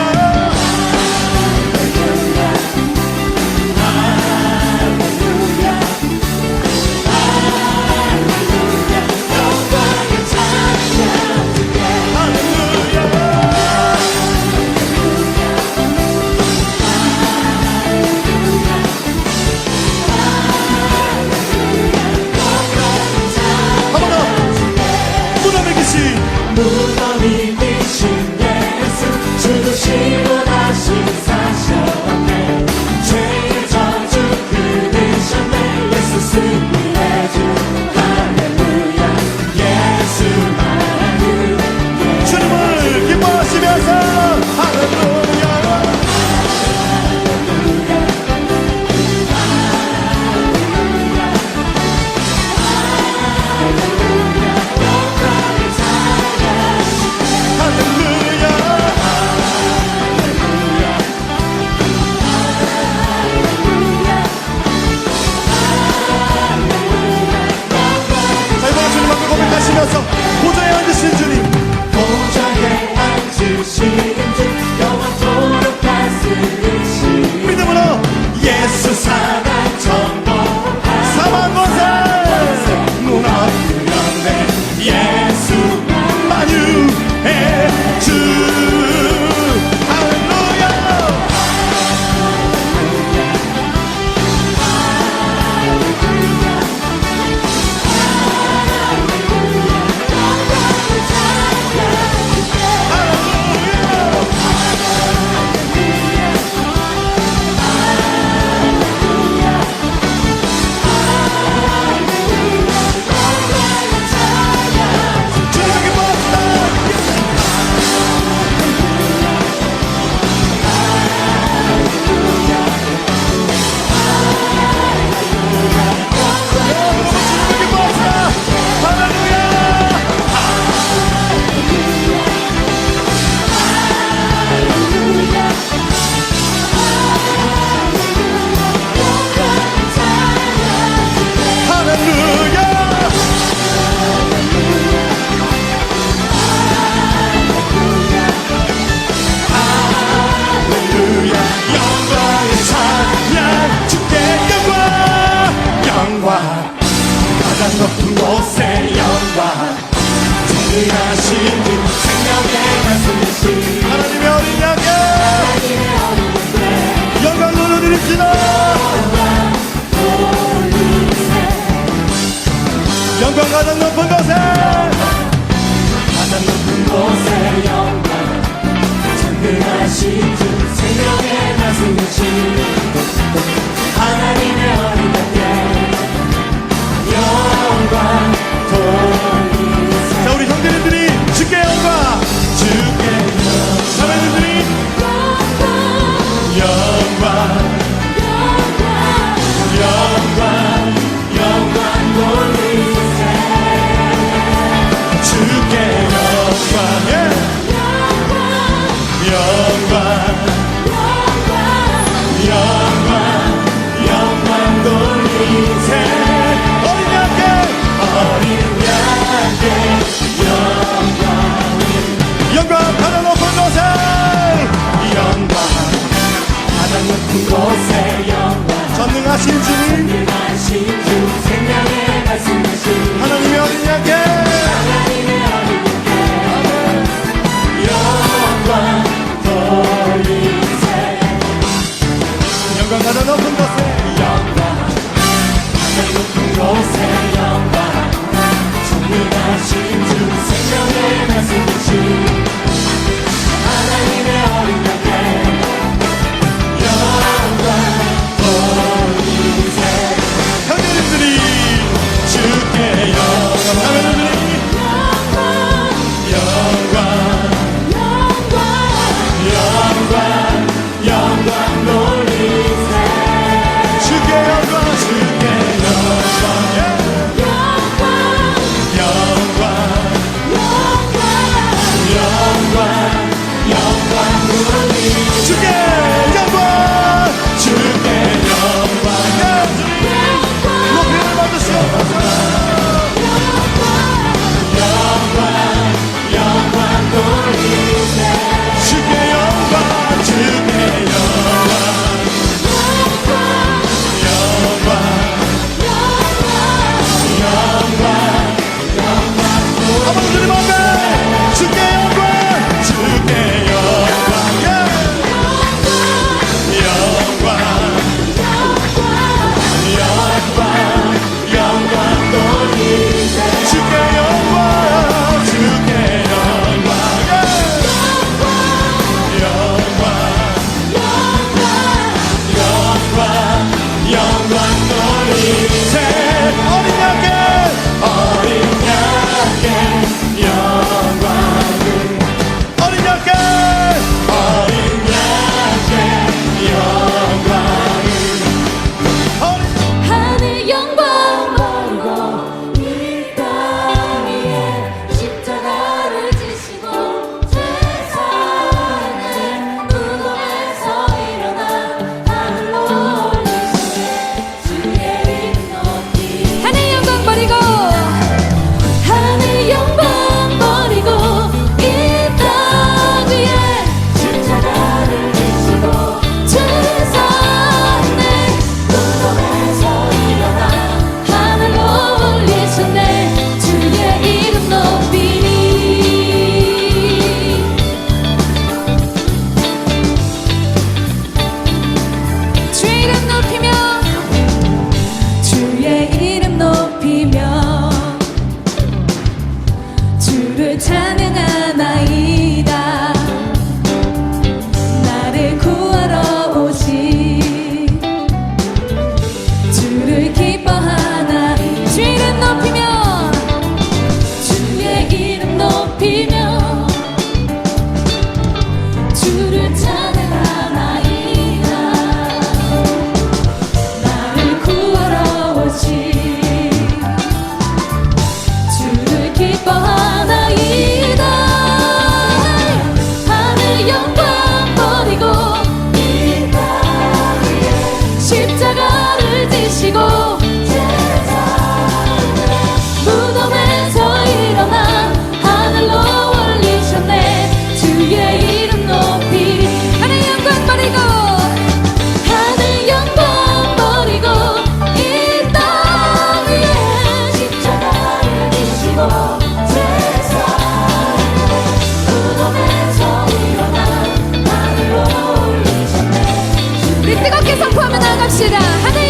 할렐루야 영광의 찬양 주께 영광 가장 높은 곳에 영광 정의하신 주 생명의 말씀이신 하나님의 어린 양에 영광 돌려드립시다 영광 가장 높은 곳에 영광 전능하신 주 생명의 말씀이신 하나님의 어린 양께 영광 돌리세 자 우리 형제님들이 주께 영광 주께 자매님들이 영광 돌리세 주께 영광 영광 돌리세 어린 양께 영광 가장 높은 곳에 영광 가장 높은 곳에 영광 전능하신 주님 전능하신 주 생명의 말씀이신 하나님의 어린 양께 하나님의 어린 양께 영광 돌리세 영광 가장 높은 곳에 영광 가장 높은 곳에 영광 전능하신 주 생명의 말씀이신 하나님의 어린 양께 영광 돌리세 형제님들이 주께 영광 자매님들이 영광 돌리세 합시다. 하늘